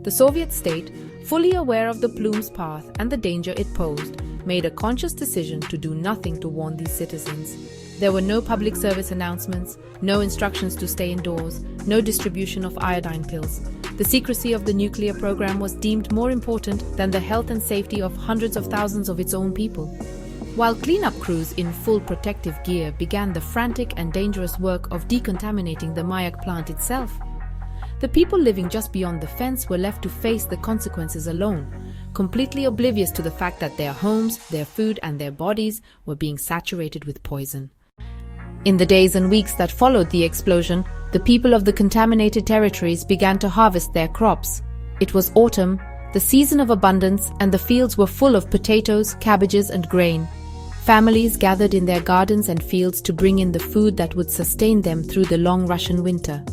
The Soviet state, fully aware of the plume's path and the danger it posed, made a conscious decision to do nothing to warn these citizens. There were no public service announcements, no instructions to stay indoors, no distribution of iodine pills. The secrecy of the nuclear program was deemed more important than the health and safety of hundreds of thousands of its own people. While cleanup crews in full protective gear began the frantic and dangerous work of decontaminating the Mayak plant itself, the people living just beyond the fence were left to face the consequences alone, completely oblivious to the fact that their homes, their food, and their bodies were being saturated with poison. In the days and weeks that followed the explosion, the people of the contaminated territories began to harvest their crops. It was autumn, the season of abundance, and the fields were full of potatoes, cabbages, and grain. Families gathered in their gardens and fields to bring in the food that would sustain them through the long Russian winter.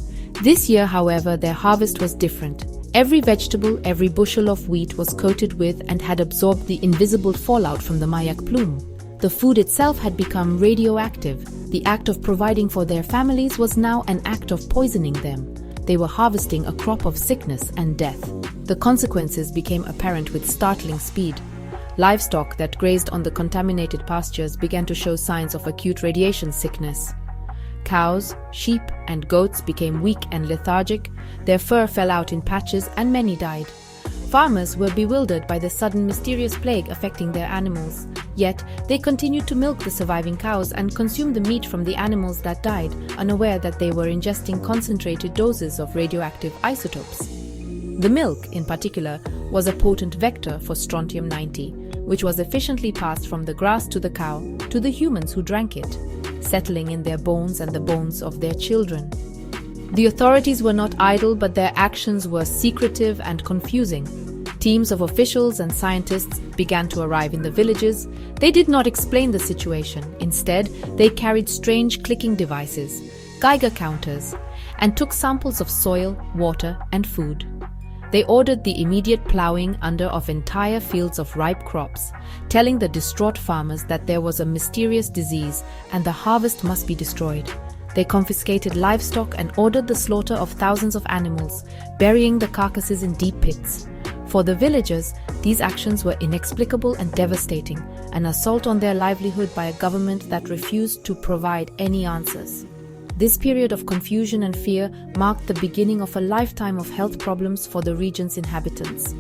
This year, however, their harvest was different. Every vegetable, every bushel of wheat was coated with and had absorbed the invisible fallout from the Mayak plume. The food itself had become radioactive. The act of providing for their families was now an act of poisoning them. They were harvesting a crop of sickness and death. The consequences became apparent with startling speed. Livestock that grazed on the contaminated pastures began to show signs of acute radiation sickness. Cows, sheep, and goats became weak and lethargic, their fur fell out in patches, and many died. Farmers were bewildered by the sudden mysterious plague affecting their animals, yet they continued to milk the surviving cows and consume the meat from the animals that died, unaware that they were ingesting concentrated doses of radioactive isotopes. The milk, in particular, was a potent vector for strontium-90, which was efficiently passed from the grass to the cow to the humans who drank it, settling in their bones and the bones of their children. The authorities were not idle, but their actions were secretive and confusing. Teams of officials and scientists began to arrive in the villages. They did not explain the situation. Instead, they carried strange clicking devices, Geiger counters, and took samples of soil, water, and food. They ordered the immediate plowing under of entire fields of ripe crops, telling the distraught farmers that there was a mysterious disease and the harvest must be destroyed. They confiscated livestock and ordered the slaughter of thousands of animals, burying the carcasses in deep pits. For the villagers, these actions were inexplicable and devastating, an assault on their livelihood by a government that refused to provide any answers. This period of confusion and fear marked the beginning of a lifetime of health problems for the region's inhabitants.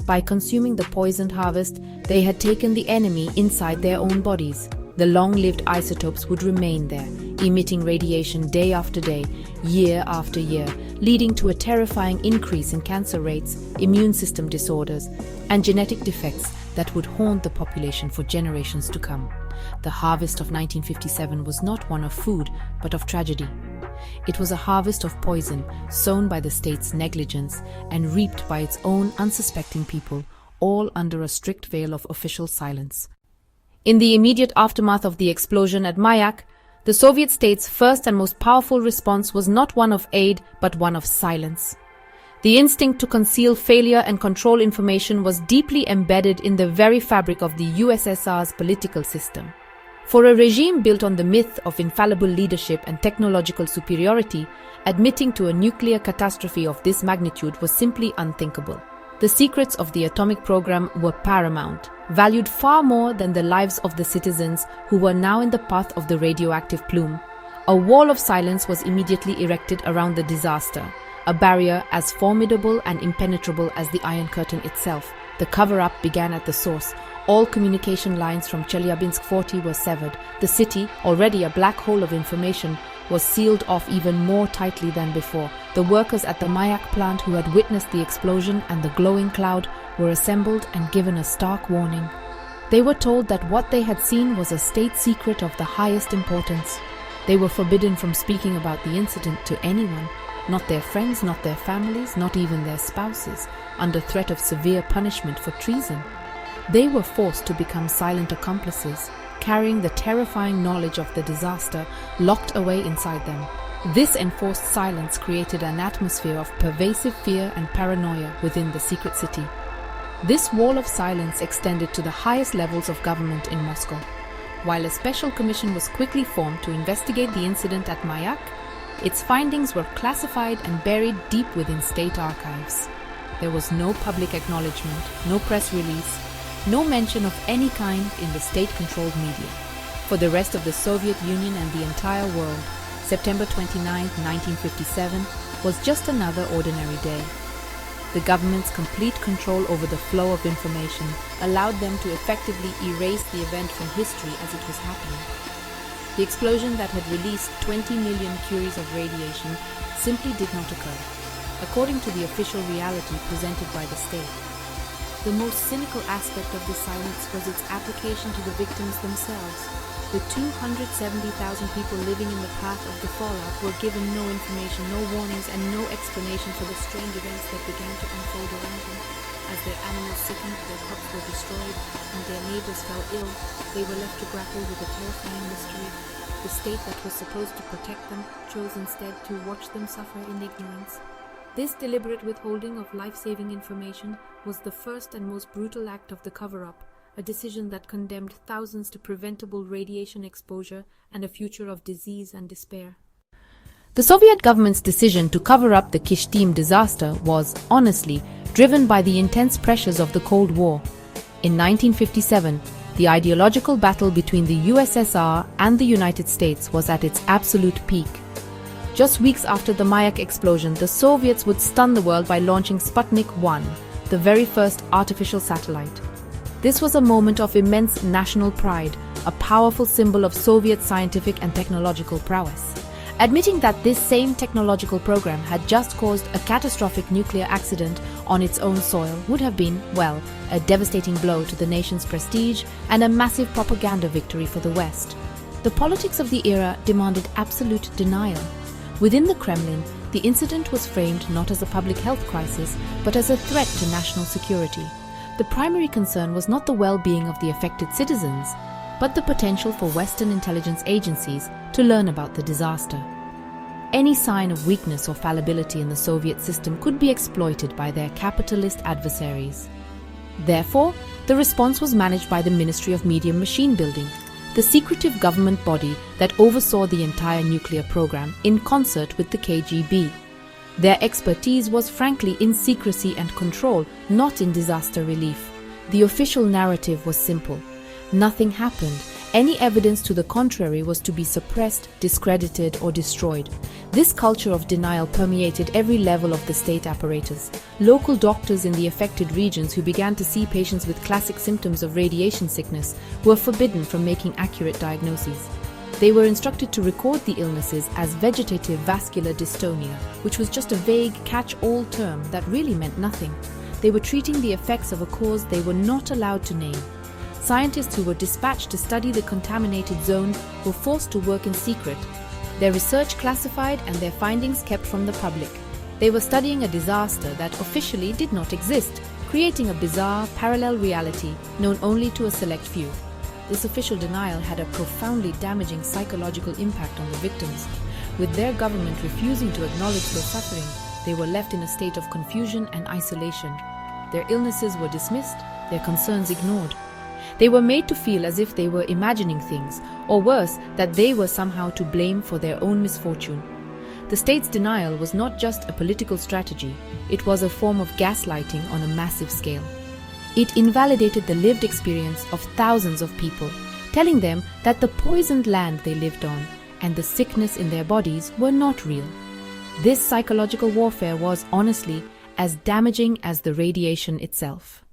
By consuming the poisoned harvest, they had taken the enemy inside their own bodies. The long-lived isotopes would remain there, emitting radiation day after day, year after year, leading to a terrifying increase in cancer rates, immune system disorders, and genetic defects that would haunt the population for generations to come. The harvest of 1957 was not one of food, but of tragedy. It was a harvest of poison, sown by the state's negligence and reaped by its own unsuspecting people, all under a strict veil of official silence. In the immediate aftermath of the explosion at Mayak, the Soviet state's first and most powerful response was not one of aid, but one of silence. The instinct to conceal failure and control information was deeply embedded in the very fabric of the USSR's political system. For a regime built on the myth of infallible leadership and technological superiority, admitting to a nuclear catastrophe of this magnitude was simply unthinkable. The secrets of the atomic program were paramount, valued far more than the lives of the citizens who were now in the path of the radioactive plume. A wall of silence was immediately erected around the disaster, a barrier as formidable and impenetrable as the Iron Curtain itself. The cover-up began at the source. All communication lines from Chelyabinsk 40 were severed. The city, already a black hole of information, was sealed off even more tightly than before. The workers at the Mayak plant who had witnessed the explosion and the glowing cloud were assembled and given a stark warning. They were told that what they had seen was a state secret of the highest importance. They were forbidden from speaking about the incident to anyone, Not their friends, not their families, not even their spouses, under threat of severe punishment for treason. They were forced to become silent accomplices, carrying the terrifying knowledge of the disaster locked away inside them. This enforced silence created an atmosphere of pervasive fear and paranoia within the secret city. This wall of silence extended to the highest levels of government in Moscow. While a special commission was quickly formed to investigate the incident at Mayak, its findings were classified and buried deep within state archives. There was no public acknowledgement, no press release, no mention of any kind in the state-controlled media. For the rest of the Soviet Union and the entire world, September 29, 1957 was just another ordinary day. The government's complete control over the flow of information allowed them to effectively erase the event from history as it was happening. The explosion that had released 20 million curies of radiation simply did not occur, according to the official reality presented by the state. The most cynical aspect of this silence was its application to the victims themselves. The 270,000 people living in the path of the fallout were given no information, no warnings, and no explanation for the strange events that began to unfold around them. As their animals sickened, their crops were destroyed, and their neighbors fell ill, they were left to grapple with a terrifying mystery. The state that was supposed to protect them chose instead to watch them suffer in ignorance. This deliberate withholding of life-saving information was the first and most brutal act of the cover-up, a decision that condemned thousands to preventable radiation exposure and a future of disease and despair. The Soviet government's decision to cover up the Kishtim disaster was, honestly, driven by the intense pressures of the Cold War. In 1957, the ideological battle between the USSR and the United States was at its absolute peak. Just weeks after the Mayak explosion, the Soviets would stun the world by launching Sputnik 1, the very first artificial satellite. This was a moment of immense national pride, a powerful symbol of Soviet scientific and technological prowess. Admitting that this same technological program had just caused a catastrophic nuclear accident on its own soil would have been, well, a devastating blow to the nation's prestige and a massive propaganda victory for the West. The politics of the era demanded absolute denial. Within the Kremlin, the incident was framed not as a public health crisis, but as a threat to national security. The primary concern was not the well-being of the affected citizens, but the potential for Western intelligence agencies to learn about the disaster. Any sign of weakness or fallibility in the Soviet system could be exploited by their capitalist adversaries. Therefore, the response was managed by the Ministry of Medium Machine Building, the secretive government body that oversaw the entire nuclear program in concert with the KGB. Their expertise was frankly in secrecy and control, not in disaster relief. The official narrative was simple. Nothing happened. Any evidence to the contrary was to be suppressed, discredited, or destroyed. This culture of denial permeated every level of the state apparatus. Local doctors in the affected regions who began to see patients with classic symptoms of radiation sickness were forbidden from making accurate diagnoses. They were instructed to record the illnesses as vegetative vascular dystonia, which was just a vague catch-all term that really meant nothing. They were treating the effects of a cause they were not allowed to name. Scientists who were dispatched to study the contaminated zone were forced to work in secret, their research classified and their findings kept from the public. They were studying a disaster that officially did not exist, creating a bizarre, parallel reality known only to a select few. This official denial had a profoundly damaging psychological impact on the victims. With their government refusing to acknowledge their suffering, they were left in a state of confusion and isolation. Their illnesses were dismissed, their concerns ignored. They were made to feel as if they were imagining things, or worse, that they were somehow to blame for their own misfortune. The state's denial was not just a political strategy, it was a form of gaslighting on a massive scale. It invalidated the lived experience of thousands of people, telling them that the poisoned land they lived on and the sickness in their bodies were not real. This psychological warfare was, honestly, as damaging as the radiation itself.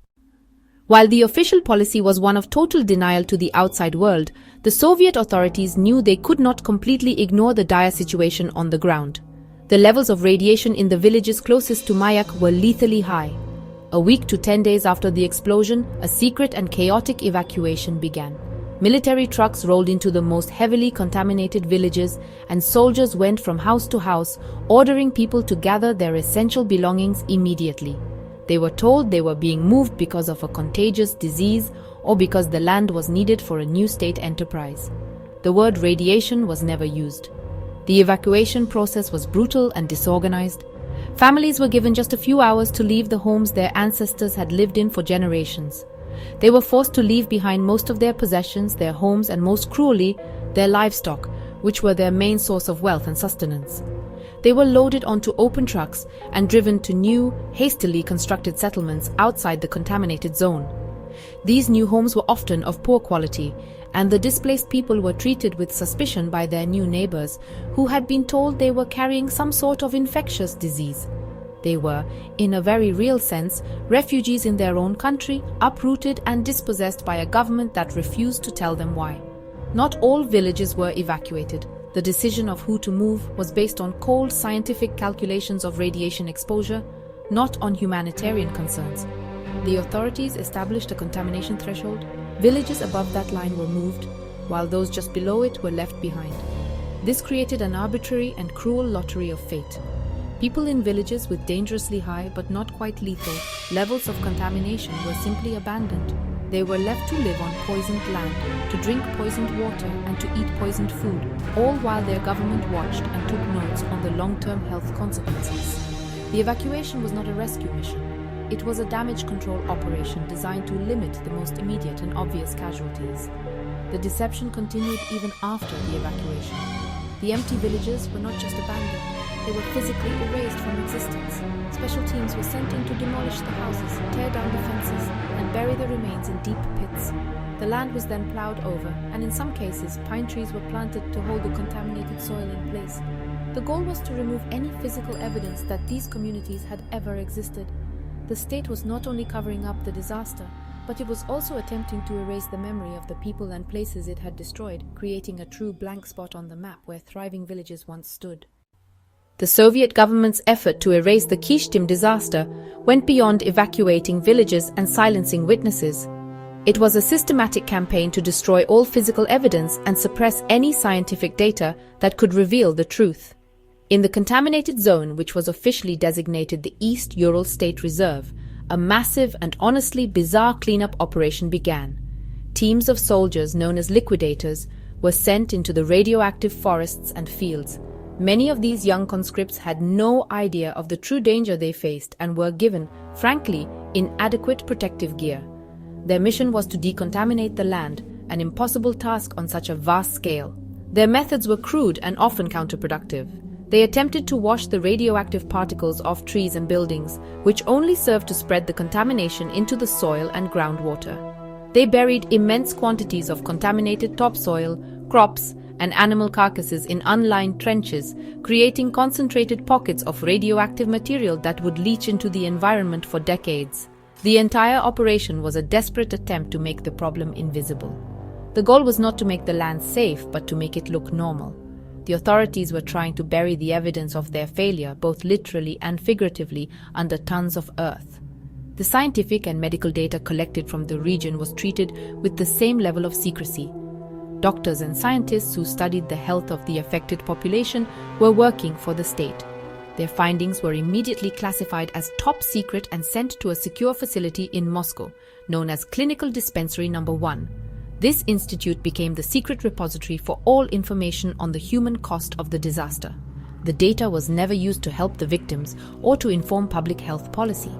While the official policy was one of total denial to the outside world, the Soviet authorities knew they could not completely ignore the dire situation on the ground. The levels of radiation in the villages closest to Mayak were lethally high. A week to 10 days after the explosion, a secret and chaotic evacuation began. Military trucks rolled into the most heavily contaminated villages, and soldiers went from house to house, ordering people to gather their essential belongings immediately. They were told they were being moved because of a contagious disease or because the land was needed for a new state enterprise. The word radiation was never used. The evacuation process was brutal and disorganized. Families were given just a few hours to leave the homes their ancestors had lived in for generations. They were forced to leave behind most of their possessions, their homes, and most cruelly, their livestock, which were their main source of wealth and sustenance. They were loaded onto open trucks and driven to new, hastily constructed settlements outside the contaminated zone. These new homes were often of poor quality, and the displaced people were treated with suspicion by their new neighbors, who had been told they were carrying some sort of infectious disease. They were, in a very real sense, refugees in their own country, uprooted and dispossessed by a government that refused to tell them why. Not all villages were evacuated. The decision of who to move was based on cold scientific calculations of radiation exposure, not on humanitarian concerns. The authorities established a contamination threshold. Villages above that line were moved, while those just below it were left behind. This created an arbitrary and cruel lottery of fate. People in villages with dangerously high but not quite lethal levels of contamination were simply abandoned. They were left to live on poisoned land, to drink poisoned water and to eat poisoned food, all while their government watched and took notes on the long-term health consequences. The evacuation was not a rescue mission. It was a damage control operation designed to limit the most immediate and obvious casualties. The deception continued even after the evacuation. The empty villages were not just abandoned, they were physically erased from existence. Special teams were sent in to demolish the houses, tear down the fences, and bury the remains in deep pits. The land was then plowed over, and in some cases, pine trees were planted to hold the contaminated soil in place. The goal was to remove any physical evidence that these communities had ever existed. The state was not only covering up the disaster, but it was also attempting to erase the memory of the people and places it had destroyed, creating a true blank spot on the map where thriving villages once stood. The Soviet government's effort to erase the Kishtim disaster went beyond evacuating villages and silencing witnesses. It was a systematic campaign to destroy all physical evidence and suppress any scientific data that could reveal the truth. In the contaminated zone, which was officially designated the East Ural State Reserve, a massive and honestly bizarre cleanup operation began. Teams of soldiers known as liquidators were sent into the radioactive forests and fields. Many of these young conscripts had no idea of the true danger they faced and were given, frankly, inadequate protective gear. Their mission was to decontaminate the land, an impossible task on such a vast scale. Their methods were crude and often counterproductive. They attempted to wash the radioactive particles off trees and buildings, which only served to spread the contamination into the soil and groundwater. They buried immense quantities of contaminated topsoil, crops, and animal carcasses in unlined trenches, creating concentrated pockets of radioactive material that would leach into the environment for decades. The entire operation was a desperate attempt to make the problem invisible. The goal was not to make the land safe, but to make it look normal. The authorities were trying to bury the evidence of their failure, both literally and figuratively, under tons of earth. The scientific and medical data collected from the region was treated with the same level of secrecy. Doctors and scientists who studied the health of the affected population were working for the state. Their findings were immediately classified as top secret and sent to a secure facility in Moscow, known as Clinical Dispensary No. 1. This institute became the secret repository for all information on the human cost of the disaster. The data was never used to help the victims or to inform public health policy.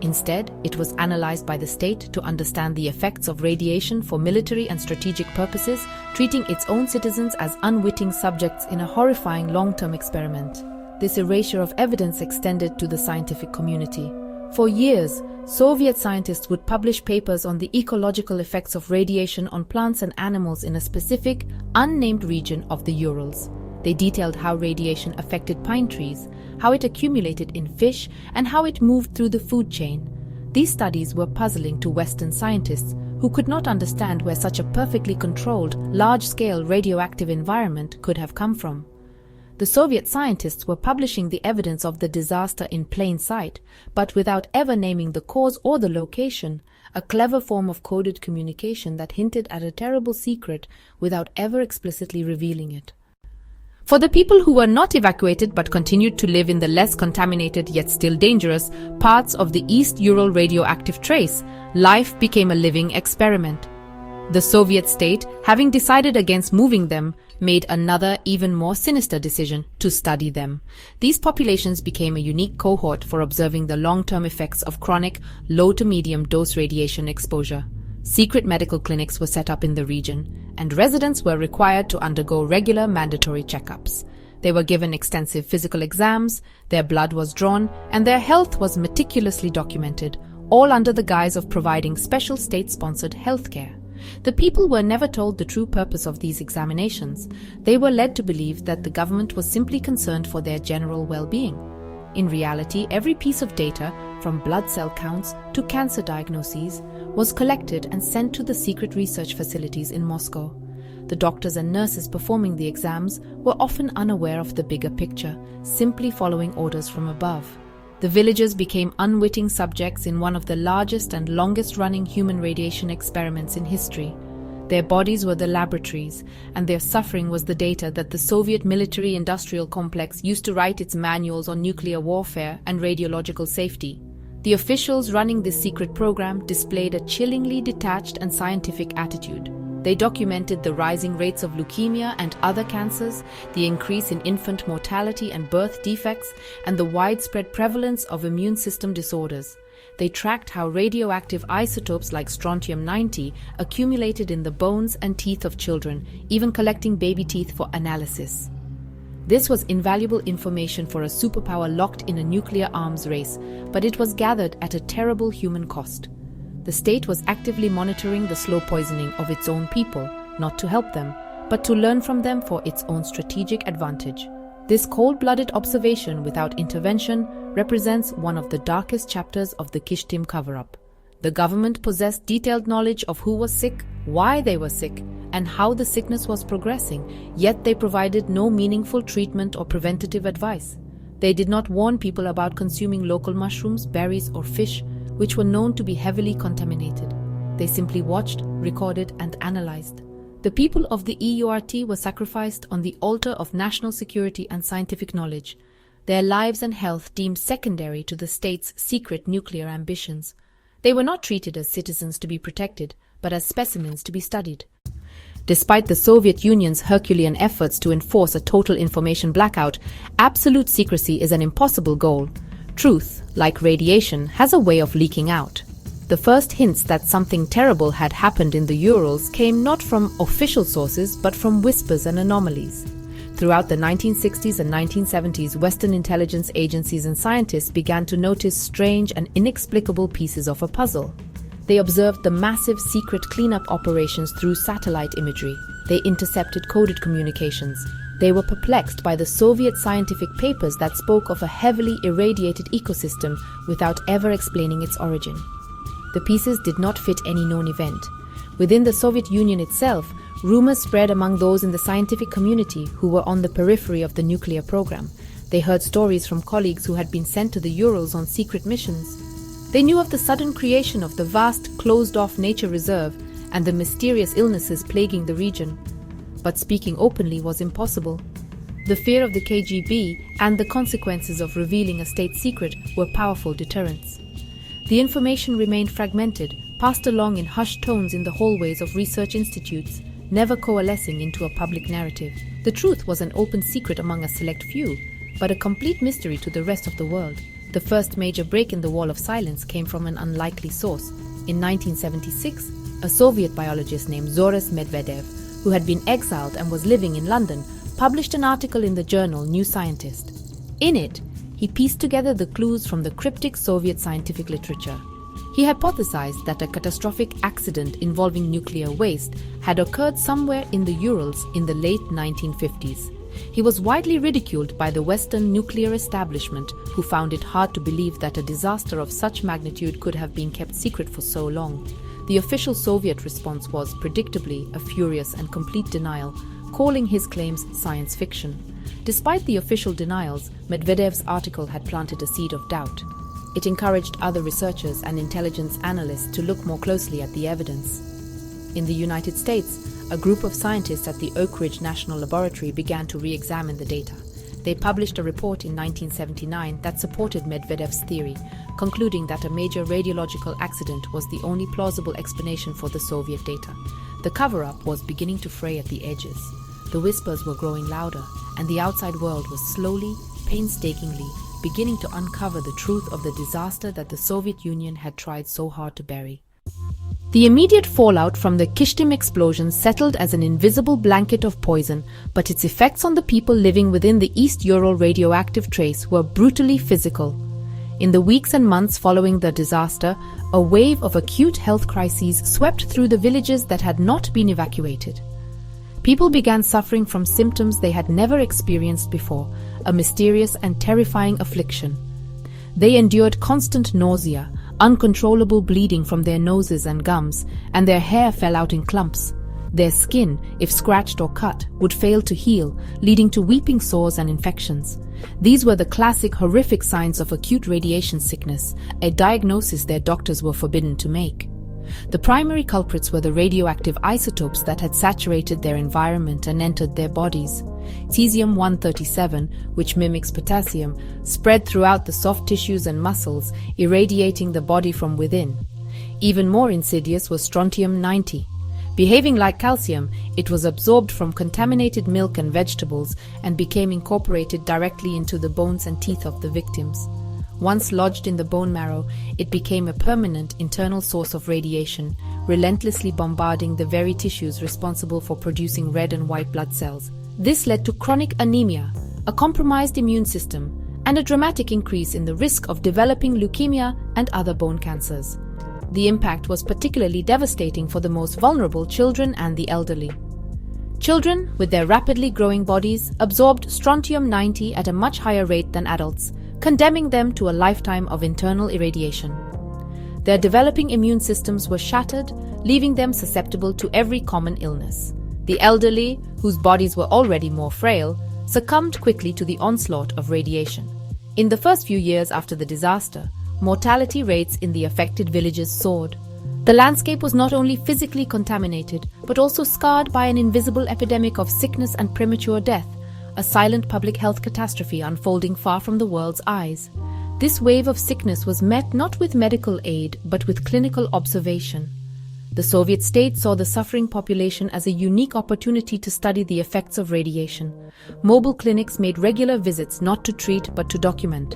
Instead, it was analyzed by the state to understand the effects of radiation for military and strategic purposes, treating its own citizens as unwitting subjects in a horrifying long-term experiment. This erasure of evidence extended to the scientific community. For years, Soviet scientists would publish papers on the ecological effects of radiation on plants and animals in a specific, unnamed region of the Urals. They detailed how radiation affected pine trees, how it accumulated in fish, and how it moved through the food chain. These studies were puzzling to Western scientists who could not understand where such a perfectly controlled, large-scale radioactive environment could have come from. The Soviet scientists were publishing the evidence of the disaster in plain sight, but without ever naming the cause or the location, a clever form of coded communication that hinted at a terrible secret without ever explicitly revealing it. For the people who were not evacuated but continued to live in the less contaminated yet still dangerous parts of the East Ural radioactive trace, life became a living experiment. The Soviet state, having decided against moving them, made another, even more sinister decision to study them. These populations became a unique cohort for observing the long-term effects of chronic, low to medium dose radiation exposure. Secret medical clinics were set up in the region, and residents were required to undergo regular mandatory checkups. They were given extensive physical exams, their blood was drawn, and their health was meticulously documented, all under the guise of providing special state-sponsored health care. The people were never told the true purpose of these examinations. They were led to believe that the government was simply concerned for their general well-being. In reality, every piece of data, from blood cell counts to cancer diagnoses, was collected and sent to the secret research facilities in Moscow. The doctors and nurses performing the exams were often unaware of the bigger picture, simply following orders from above. The villagers became unwitting subjects in one of the largest and longest-running human radiation experiments in history. Their bodies were the laboratories, and their suffering was the data that the Soviet military-industrial complex used to write its manuals on nuclear warfare and radiological safety. The officials running this secret program displayed a chillingly detached and scientific attitude. They documented the rising rates of leukemia and other cancers, the increase in infant mortality and birth defects, and the widespread prevalence of immune system disorders. They tracked how radioactive isotopes like strontium-90 accumulated in the bones and teeth of children, even collecting baby teeth for analysis. This was invaluable information for a superpower locked in a nuclear arms race, but it was gathered at a terrible human cost. The state was actively monitoring the slow poisoning of its own people, not to help them, but to learn from them for its own strategic advantage. This cold-blooded observation without intervention represents one of the darkest chapters of the Kishtim cover-up. The government possessed detailed knowledge of who was sick, why they were sick, and how the sickness was progressing, yet they provided no meaningful treatment or preventative advice. They did not warn people about consuming local mushrooms, berries, or fish, which were known to be heavily contaminated. They simply watched, recorded, and analyzed. The people of the EURT were sacrificed on the altar of national security and scientific knowledge, their lives and health deemed secondary to the state's secret nuclear ambitions. They were not treated as citizens to be protected, but as specimens to be studied. Despite the Soviet Union's Herculean efforts to enforce a total information blackout, absolute secrecy is an impossible goal. Truth, like radiation, has a way of leaking out. The first hints that something terrible had happened in the Urals came not from official sources but from whispers and anomalies. Throughout the 1960s and 1970s, Western intelligence agencies and scientists began to notice strange and inexplicable pieces of a puzzle. They observed the massive secret cleanup operations through satellite imagery. They intercepted coded communications. They were perplexed by the Soviet scientific papers that spoke of a heavily irradiated ecosystem without ever explaining its origin. The pieces did not fit any known event. Within the Soviet Union itself, rumors spread among those in the scientific community who were on the periphery of the nuclear program. They heard stories from colleagues who had been sent to the Urals on secret missions. They knew of the sudden creation of the vast, closed-off nature reserve and the mysterious illnesses plaguing the region. But speaking openly was impossible. The fear of the KGB and the consequences of revealing a state secret were powerful deterrents. The information remained fragmented, passed along in hushed tones in the hallways of research institutes, never coalescing into a public narrative. The truth was an open secret among a select few, but a complete mystery to the rest of the world. The first major break in the wall of silence came from an unlikely source. In 1976, a Soviet biologist named Zoris Medvedev, who had been exiled and was living in London, published an article in the journal New Scientist. In it, he pieced together the clues from the cryptic Soviet scientific literature. He hypothesized that a catastrophic accident involving nuclear waste had occurred somewhere in the Urals in the late 1950s. He was widely ridiculed by the Western nuclear establishment, who found it hard to believe that a disaster of such magnitude could have been kept secret for so long. The official Soviet response was, predictably, a furious and complete denial, calling his claims science fiction. Despite the official denials, Medvedev's article had planted a seed of doubt. It encouraged other researchers and intelligence analysts to look more closely at the evidence. In the United States, a group of scientists at the Oak Ridge National Laboratory began to re-examine the data. They published a report in 1979 that supported Medvedev's theory, concluding that a major radiological accident was the only plausible explanation for the Soviet data. The cover-up was beginning to fray at the edges. The whispers were growing louder, and the outside world was slowly, painstakingly, beginning to uncover the truth of the disaster that the Soviet Union had tried so hard to bury. The immediate fallout from the Kishtim explosion settled as an invisible blanket of poison, but its effects on the people living within the East Ural radioactive trace were brutally physical. In the weeks and months following the disaster, a wave of acute health crises swept through the villages that had not been evacuated. People began suffering from symptoms they had never experienced before, a mysterious and terrifying affliction. They endured constant nausea, uncontrollable bleeding from their noses and gums, and their hair fell out in clumps. Their skin, if scratched or cut, would fail to heal, leading to weeping sores and infections. These were the classic horrific signs of acute radiation sickness, a diagnosis their doctors were forbidden to make. The primary culprits were the radioactive isotopes that had saturated their environment and entered their bodies. Cesium-137, which mimics potassium, spread throughout the soft tissues and muscles, irradiating the body from within. Even more insidious was strontium-90. Behaving like calcium, it was absorbed from contaminated milk and vegetables and became incorporated directly into the bones and teeth of the victims. Once lodged in the bone marrow, it became a permanent internal source of radiation, relentlessly bombarding the very tissues responsible for producing red and white blood cells. This led to chronic anemia, a compromised immune system, and a dramatic increase in the risk of developing leukemia and other bone cancers. The impact was particularly devastating for the most vulnerable children and the elderly. Children, with their rapidly growing bodies, absorbed strontium-90 at a much higher rate than adults, condemning them to a lifetime of internal irradiation. Their developing immune systems were shattered, leaving them susceptible to every common illness. The elderly, whose bodies were already more frail, succumbed quickly to the onslaught of radiation. In the first few years after the disaster, mortality rates in the affected villages soared. The landscape was not only physically contaminated, but also scarred by an invisible epidemic of sickness and premature death, a silent public health catastrophe unfolding far from the world's eyes. This wave of sickness was met not with medical aid, but with clinical observation. The Soviet state saw the suffering population as a unique opportunity to study the effects of radiation. Mobile clinics made regular visits not to treat but to document.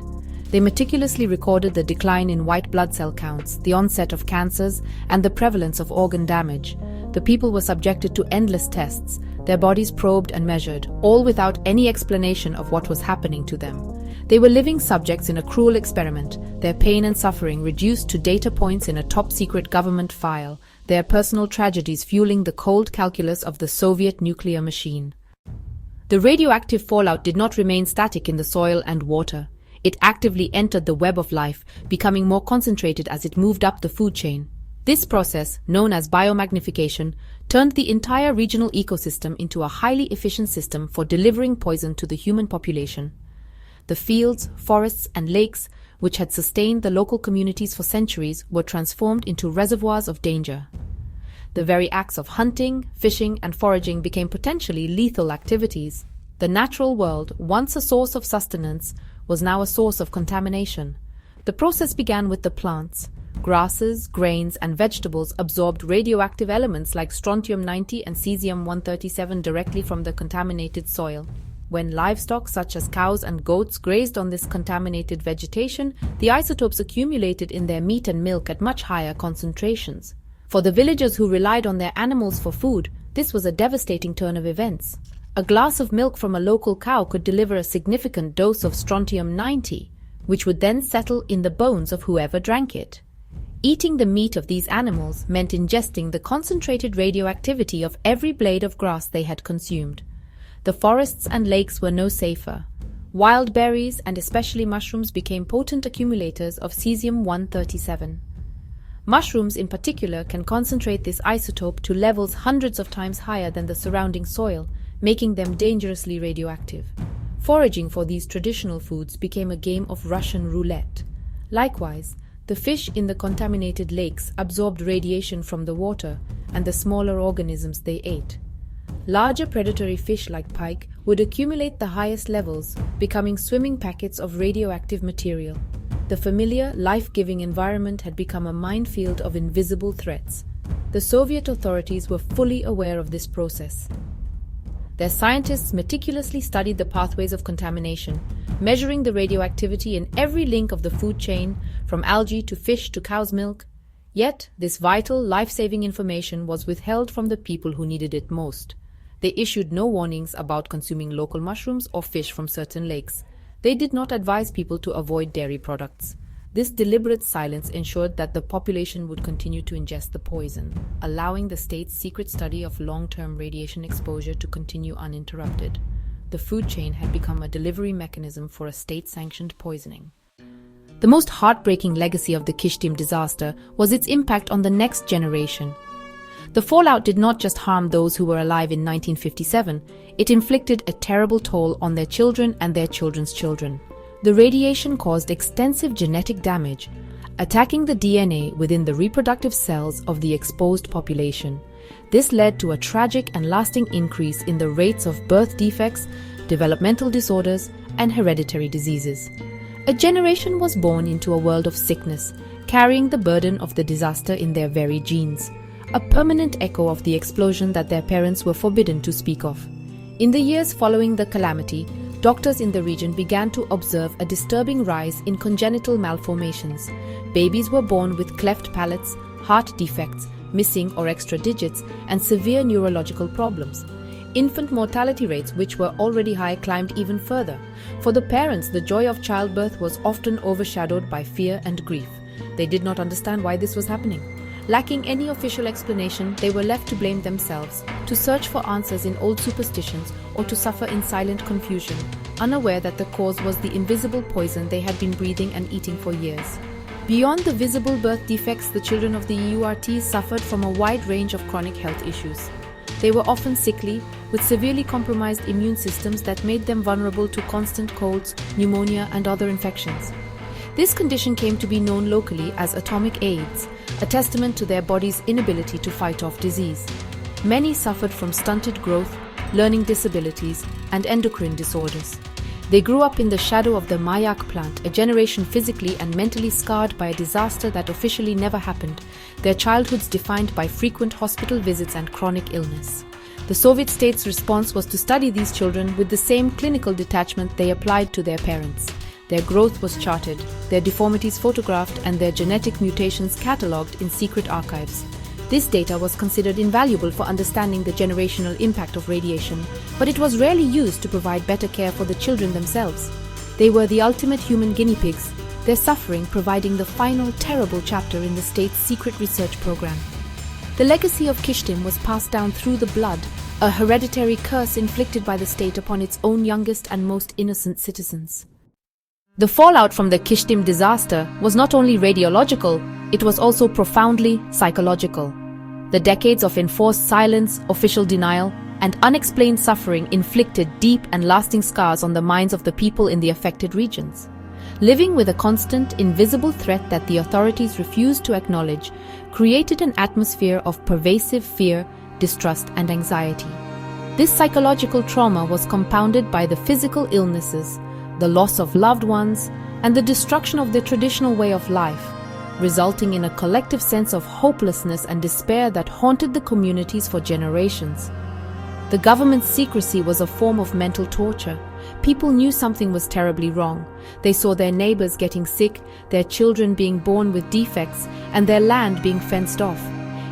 They meticulously recorded the decline in white blood cell counts, the onset of cancers, and the prevalence of organ damage. The people were subjected to endless tests, their bodies probed and measured, all without any explanation of what was happening to them. They were living subjects in a cruel experiment, their pain and suffering reduced to data points in a top-secret government file, their personal tragedies fueling the cold calculus of the Soviet nuclear machine. The radioactive fallout did not remain static in the soil and water. It actively entered the web of life, becoming more concentrated as it moved up the food chain. This process, known as biomagnification, turned the entire regional ecosystem into a highly efficient system for delivering poison to the human population. The fields, forests, and lakes, which had sustained the local communities for centuries, were transformed into reservoirs of danger. The very acts of hunting, fishing, and foraging became potentially lethal activities. The natural world, once a source of sustenance, was now a source of contamination. The process began with the plants. Grasses, grains, and vegetables absorbed radioactive elements like strontium-90 and cesium-137 directly from the contaminated soil. When livestock such as cows and goats grazed on this contaminated vegetation, the isotopes accumulated in their meat and milk at much higher concentrations. For the villagers who relied on their animals for food, this was a devastating turn of events. A glass of milk from a local cow could deliver a significant dose of strontium-90, which would then settle in the bones of whoever drank it. Eating the meat of these animals meant ingesting the concentrated radioactivity of every blade of grass they had consumed. The forests and lakes were no safer. Wild berries and especially mushrooms became potent accumulators of cesium-137. Mushrooms in particular can concentrate this isotope to levels hundreds of times higher than the surrounding soil, making them dangerously radioactive. Foraging for these traditional foods became a game of Russian roulette. Likewise, the fish in the contaminated lakes absorbed radiation from the water and the smaller organisms they ate. Larger predatory fish like pike would accumulate the highest levels, becoming swimming packets of radioactive material. The familiar, life-giving environment had become a minefield of invisible threats. The Soviet authorities were fully aware of this process. Their scientists meticulously studied the pathways of contamination, measuring the radioactivity in every link of the food chain, from algae to fish to cow's milk. Yet, this vital, life-saving information was withheld from the people who needed it most. They issued no warnings about consuming local mushrooms or fish from certain lakes. They did not advise people to avoid dairy products. This deliberate silence ensured that the population would continue to ingest the poison, allowing the state's secret study of long-term radiation exposure to continue uninterrupted. The food chain had become a delivery mechanism for a state-sanctioned poisoning. The most heartbreaking legacy of the Kishtim disaster was its impact on the next generation. The fallout did not just harm those who were alive in 1957, it inflicted a terrible toll on their children and their children's children. The radiation caused extensive genetic damage, attacking the DNA within the reproductive cells of the exposed population. This led to a tragic and lasting increase in the rates of birth defects, developmental disorders, and hereditary diseases. A generation was born into a world of sickness, carrying the burden of the disaster in their very genes, a permanent echo of the explosion that their parents were forbidden to speak of. In the years following the calamity, doctors in the region began to observe a disturbing rise in congenital malformations. Babies were born with cleft palates, heart defects, missing or extra digits, and severe neurological problems. Infant mortality rates, which were already high, climbed even further. For the parents, the joy of childbirth was often overshadowed by fear and grief. They did not understand why this was happening. Lacking any official explanation, they were left to blame themselves, to search for answers in old superstitions, or to suffer in silent confusion, unaware that the cause was the invisible poison they had been breathing and eating for years. Beyond the visible birth defects, the children of the EURTs suffered from a wide range of chronic health issues. They were often sickly, with severely compromised immune systems that made them vulnerable to constant colds, pneumonia, and other infections. This condition came to be known locally as atomic AIDS, a testament to their body's inability to fight off disease. Many suffered from stunted growth, learning disabilities, and endocrine disorders. They grew up in the shadow of the mayak plant, a generation physically and mentally scarred by a disaster that officially never happened, their childhoods defined by frequent hospital visits and chronic illness. The Soviet state's response was to study these children with the same clinical detachment they applied to their parents. Their growth was charted, their deformities photographed, and their genetic mutations catalogued in secret archives. This data was considered invaluable for understanding the generational impact of radiation, but it was rarely used to provide better care for the children themselves. They were the ultimate human guinea pigs, their suffering providing the final terrible chapter in the state's secret research program. The legacy of Kishtim was passed down through the blood, a hereditary curse inflicted by the state upon its own youngest and most innocent citizens. The fallout from the Kishtim disaster was not only radiological, it was also profoundly psychological. The decades of enforced silence, official denial, and unexplained suffering inflicted deep and lasting scars on the minds of the people in the affected regions. Living with a constant, invisible threat that the authorities refused to acknowledge created an atmosphere of pervasive fear, distrust, and anxiety. This psychological trauma was compounded by the physical illnesses, the loss of loved ones, and the destruction of their traditional way of life, resulting in a collective sense of hopelessness and despair that haunted the communities for generations. The government's secrecy was a form of mental torture. People knew something was terribly wrong. They saw their neighbors getting sick, their children being born with defects, and their land being fenced off.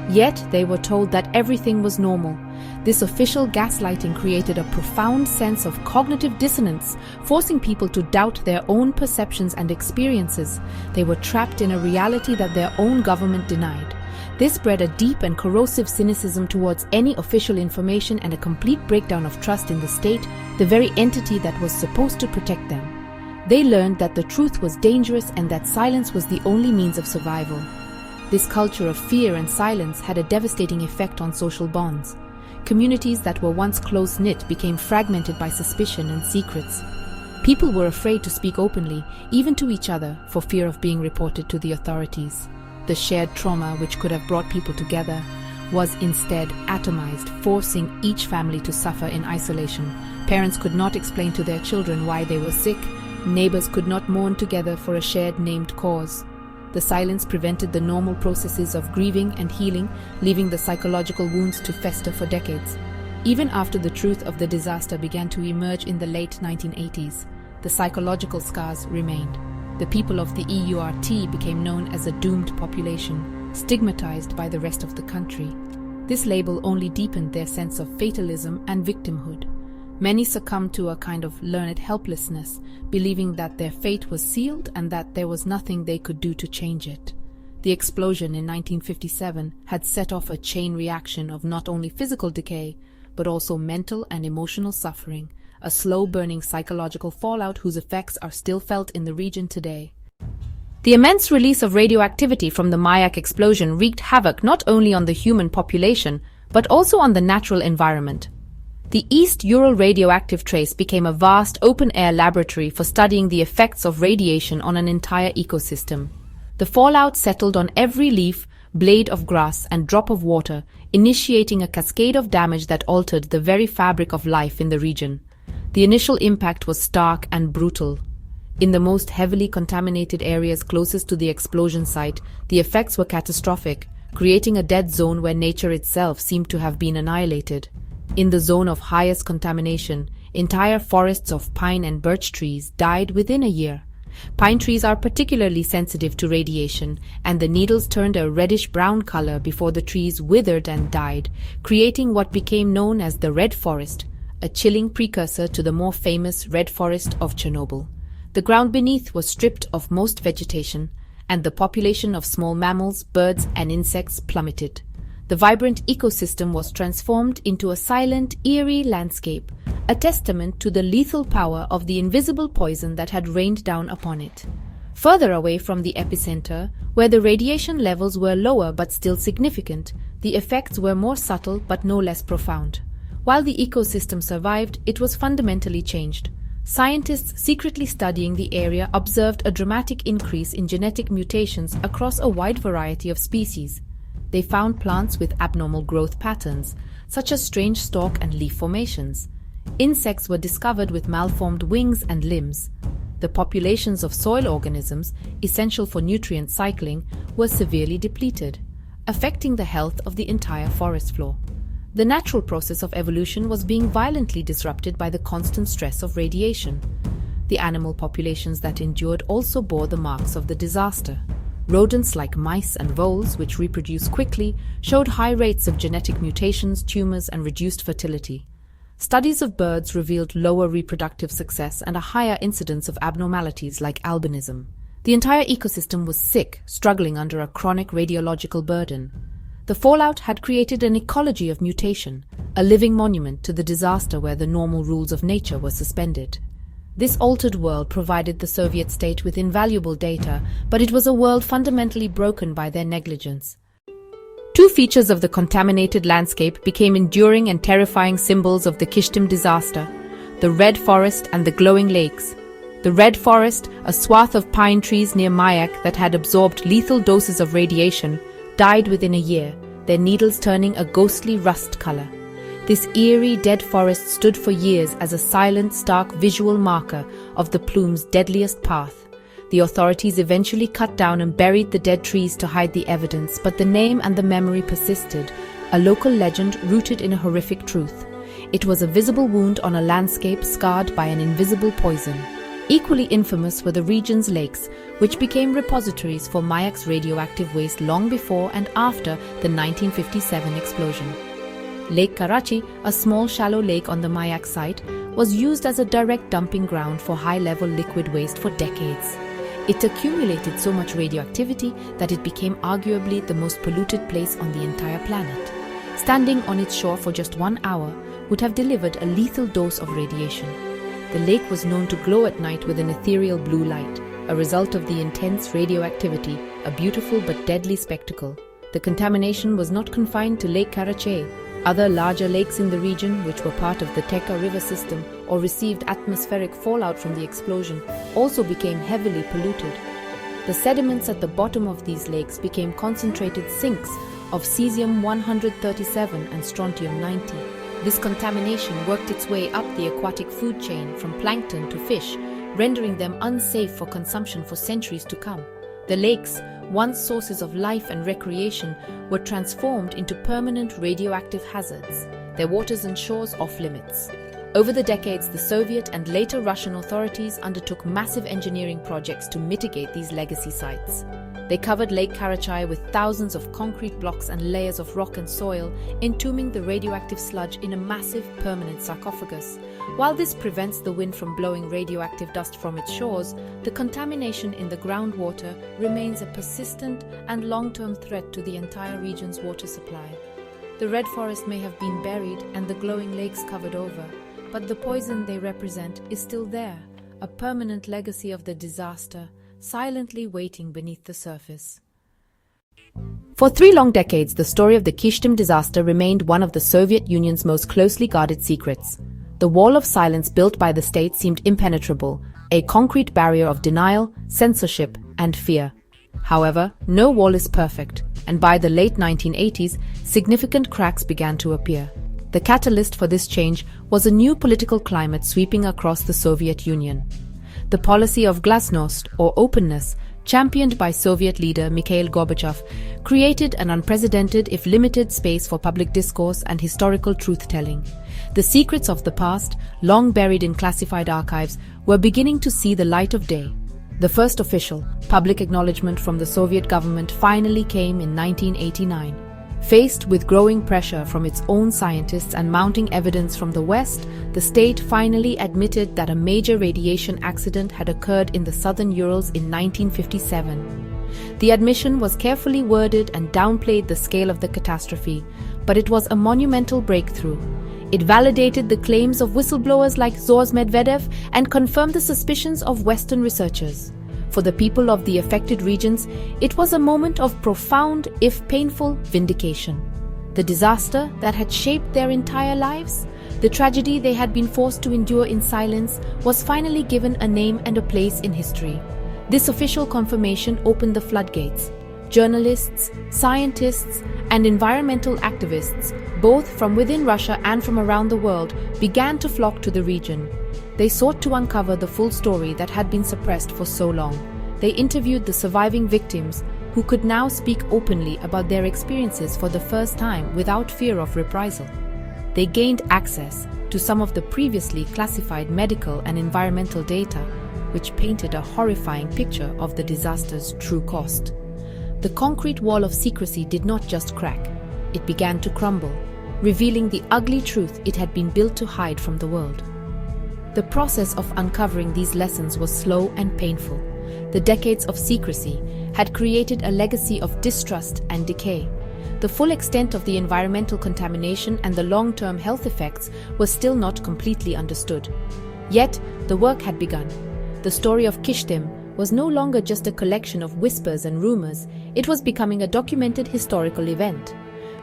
Yet they were told that everything was normal. This official gaslighting created a profound sense of cognitive dissonance, forcing people to doubt their own perceptions and experiences. They were trapped in a reality that their own government denied. This bred a deep and corrosive cynicism towards any official information and a complete breakdown of trust in the state, the very entity that was supposed to protect them. They learned that the truth was dangerous and that silence was the only means of survival. This culture of fear and silence had a devastating effect on social bonds. Communities that were once close-knit became fragmented by suspicion and secrets. People were afraid to speak openly, even to each other, for fear of being reported to the authorities. The shared trauma, which could have brought people together, was instead atomized, forcing each family to suffer in isolation. Parents could not explain to their children why they were sick. Neighbors could not mourn together for a shared named cause. The silence prevented the normal processes of grieving and healing, leaving the psychological wounds to fester for decades. Even after the truth of the disaster began to emerge in the late 1980s, the psychological scars remained. The people of the EURT became known as a doomed population, stigmatized by the rest of the country. This label only deepened their sense of fatalism and victimhood. Many succumbed to a kind of learned helplessness, believing that their fate was sealed and that there was nothing they could do to change it. The explosion in 1957 had set off a chain reaction of not only physical decay, but also mental and emotional suffering, a slow-burning psychological fallout whose effects are still felt in the region today. The immense release of radioactivity from the Mayak explosion wreaked havoc not only on the human population, but also on the natural environment. The East Ural radioactive trace became a vast open-air laboratory for studying the effects of radiation on an entire ecosystem. The fallout settled on every leaf, blade of grass, and drop of water, initiating a cascade of damage that altered the very fabric of life in the region. The initial impact was stark and brutal. In the most heavily contaminated areas closest to the explosion site, the effects were catastrophic, creating a dead zone where nature itself seemed to have been annihilated. In the zone of highest contamination, entire forests of pine and birch trees died within a year. Pine trees are particularly sensitive to radiation, and the needles turned a reddish-brown color before the trees withered and died, creating what became known as the Red Forest, a chilling precursor to the more famous Red Forest of Chernobyl. The ground beneath was stripped of most vegetation, and the population of small mammals, birds, and insects plummeted. The vibrant ecosystem was transformed into a silent, eerie landscape, a testament to the lethal power of the invisible poison that had rained down upon it. Further away from the epicenter, where the radiation levels were lower but still significant, the effects were more subtle but no less profound. While the ecosystem survived, it was fundamentally changed. Scientists secretly studying the area observed a dramatic increase in genetic mutations across a wide variety of species. They found plants with abnormal growth patterns, such as strange stalk and leaf formations. Insects were discovered with malformed wings and limbs. The populations of soil organisms, essential for nutrient cycling, were severely depleted, affecting the health of the entire forest floor. The natural process of evolution was being violently disrupted by the constant stress of radiation. The animal populations that endured also bore the marks of the disaster. Rodents like mice and voles, which reproduce quickly, showed high rates of genetic mutations, tumors, and reduced fertility. Studies of birds revealed lower reproductive success and a higher incidence of abnormalities like albinism. The entire ecosystem was sick, struggling under a chronic radiological burden. The fallout had created an ecology of mutation, a living monument to the disaster where the normal rules of nature were suspended. This altered world provided the Soviet state with invaluable data, but it was a world fundamentally broken by their negligence. Two features of the contaminated landscape became enduring and terrifying symbols of the Kishtim disaster: the Red Forest and the glowing lakes. The Red Forest, a swath of pine trees near Mayak that had absorbed lethal doses of radiation, died within a year, their needles turning a ghostly rust color. This eerie dead forest stood for years as a silent, stark visual marker of the plume's deadliest path. The authorities eventually cut down and buried the dead trees to hide the evidence, but the name and the memory persisted, a local legend rooted in a horrific truth. It was a visible wound on a landscape scarred by an invisible poison. Equally infamous were the region's lakes, which became repositories for Mayak's radioactive waste long before and after the 1957 explosion. Lake Karachi, a small shallow lake on the Mayak site, was used as a direct dumping ground for high-level liquid waste for decades. It accumulated so much radioactivity that it became arguably the most polluted place on the entire planet. Standing on its shore for just 1 hour would have delivered a lethal dose of radiation. The lake was known to glow at night with an ethereal blue light, a result of the intense radioactivity, a beautiful but deadly spectacle. The contamination was not confined to Lake Karachi. Other larger lakes in the region, which were part of the Teka river system or received atmospheric fallout from the explosion, also became heavily polluted. The sediments at the bottom of these lakes became concentrated sinks of cesium-137 and strontium-90. This contamination worked its way up the aquatic food chain from plankton to fish, rendering them unsafe for consumption for centuries to come. The lakes, once sources of life and recreation, were transformed into permanent radioactive hazards, their waters and shores off limits. Over the decades, the Soviet and later Russian authorities undertook massive engineering projects to mitigate these legacy sites. They covered Lake Karachay with thousands of concrete blocks and layers of rock and soil, entombing the radioactive sludge in a massive permanent sarcophagus. While this prevents the wind from blowing radioactive dust from its shores, the contamination in the groundwater remains a persistent and long-term threat to the entire region's water supply. The red forest may have been buried and the glowing lakes covered over, but the poison they represent is still there, a permanent legacy of the disaster, silently waiting beneath the surface. For 3 long decades, the story of the Kishtim disaster remained one of the Soviet Union's most closely guarded secrets. The wall of silence built by the state seemed impenetrable, a concrete barrier of denial, censorship, and fear. However, no wall is perfect, and by the late 1980s, significant cracks began to appear. The catalyst for this change was a new political climate sweeping across the Soviet Union. The policy of glasnost, or openness, championed by Soviet leader Mikhail Gorbachev, created an unprecedented, if limited, space for public discourse and historical truth-telling. The secrets of the past, long buried in classified archives, were beginning to see the light of day. The first official, public acknowledgement from the Soviet government finally came in 1989. Faced with growing pressure from its own scientists and mounting evidence from the West, the state finally admitted that a major radiation accident had occurred in the southern Urals in 1957. The admission was carefully worded and downplayed the scale of the catastrophe, but it was a monumental breakthrough. It validated the claims of whistleblowers like Zhores Medvedev and confirmed the suspicions of Western researchers. For the people of the affected regions, it was a moment of profound, if painful, vindication. The disaster that had shaped their entire lives, the tragedy they had been forced to endure in silence, was finally given a name and a place in history. This official confirmation opened the floodgates. Journalists, scientists, and environmental activists, both from within Russia and from around the world, began to flock to the region. They sought to uncover the full story that had been suppressed for so long. They interviewed the surviving victims, who could now speak openly about their experiences for the first time without fear of reprisal. They gained access to some of the previously classified medical and environmental data, which painted a horrifying picture of the disaster's true cost. The concrete wall of secrecy did not just crack, it began to crumble, revealing the ugly truth it had been built to hide from the world. The process of uncovering these lessons was slow and painful. The decades of secrecy had created a legacy of distrust and decay. The full extent of the environmental contamination and the long-term health effects were still not completely understood. Yet, the work had begun. The story of Kishtim was no longer just a collection of whispers and rumors, it was becoming a documented historical event.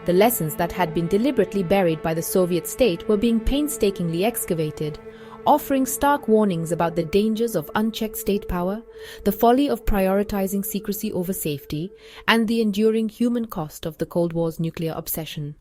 The lessons that had been deliberately buried by the Soviet state were being painstakingly excavated, offering stark warnings about the dangers of unchecked state power, the folly of prioritizing secrecy over safety, and the enduring human cost of the Cold War's nuclear obsession.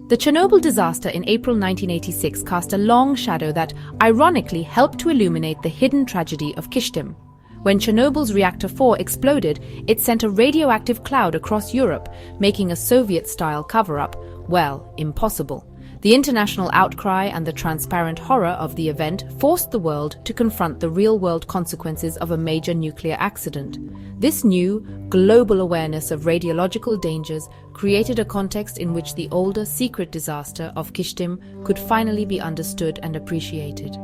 The Chernobyl disaster in April 1986 cast a long shadow that, ironically, helped to illuminate the hidden tragedy of Kishtim. When Chernobyl's Reactor 4 exploded, it sent a radioactive cloud across Europe, making a Soviet-style cover-up, well, impossible. The international outcry and the transparent horror of the event forced the world to confront the real-world consequences of a major nuclear accident. This new, global awareness of radiological dangers created a context in which the older, secret disaster of Kishtim could finally be understood and appreciated.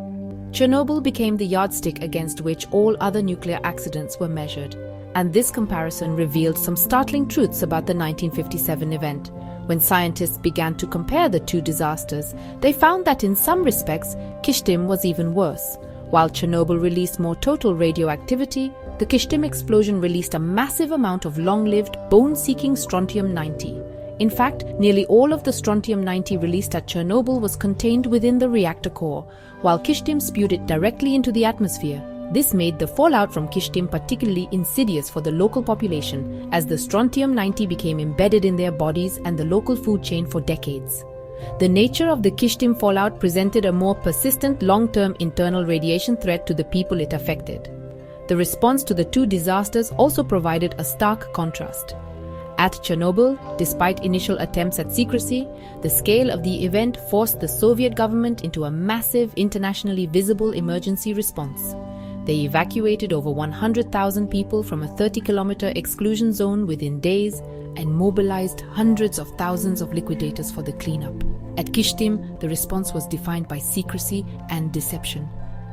Chernobyl became the yardstick against which all other nuclear accidents were measured, and this comparison revealed some startling truths about the 1957 event. When scientists began to compare the two disasters, they found that in some respects, Kishtim was even worse. While Chernobyl released more total radioactivity, the Kishtim explosion released a massive amount of long-lived, bone-seeking strontium-90. In fact, nearly all of the strontium-90 released at Chernobyl was contained within the reactor core, while Kishtim spewed it directly into the atmosphere. This made the fallout from Kishtim particularly insidious for the local population, as the strontium-90 became embedded in their bodies and the local food chain for decades. The nature of the Kishtim fallout presented a more persistent long-term internal radiation threat to the people it affected. The response to the two disasters also provided a stark contrast. At Chernobyl, despite initial attempts at secrecy, the scale of the event forced the Soviet government into a massive, internationally visible emergency response. They evacuated over 100,000 people from a 30-kilometer exclusion zone within days and mobilized hundreds of thousands of liquidators for the cleanup. At Kishtim, the response was defined by secrecy and deception.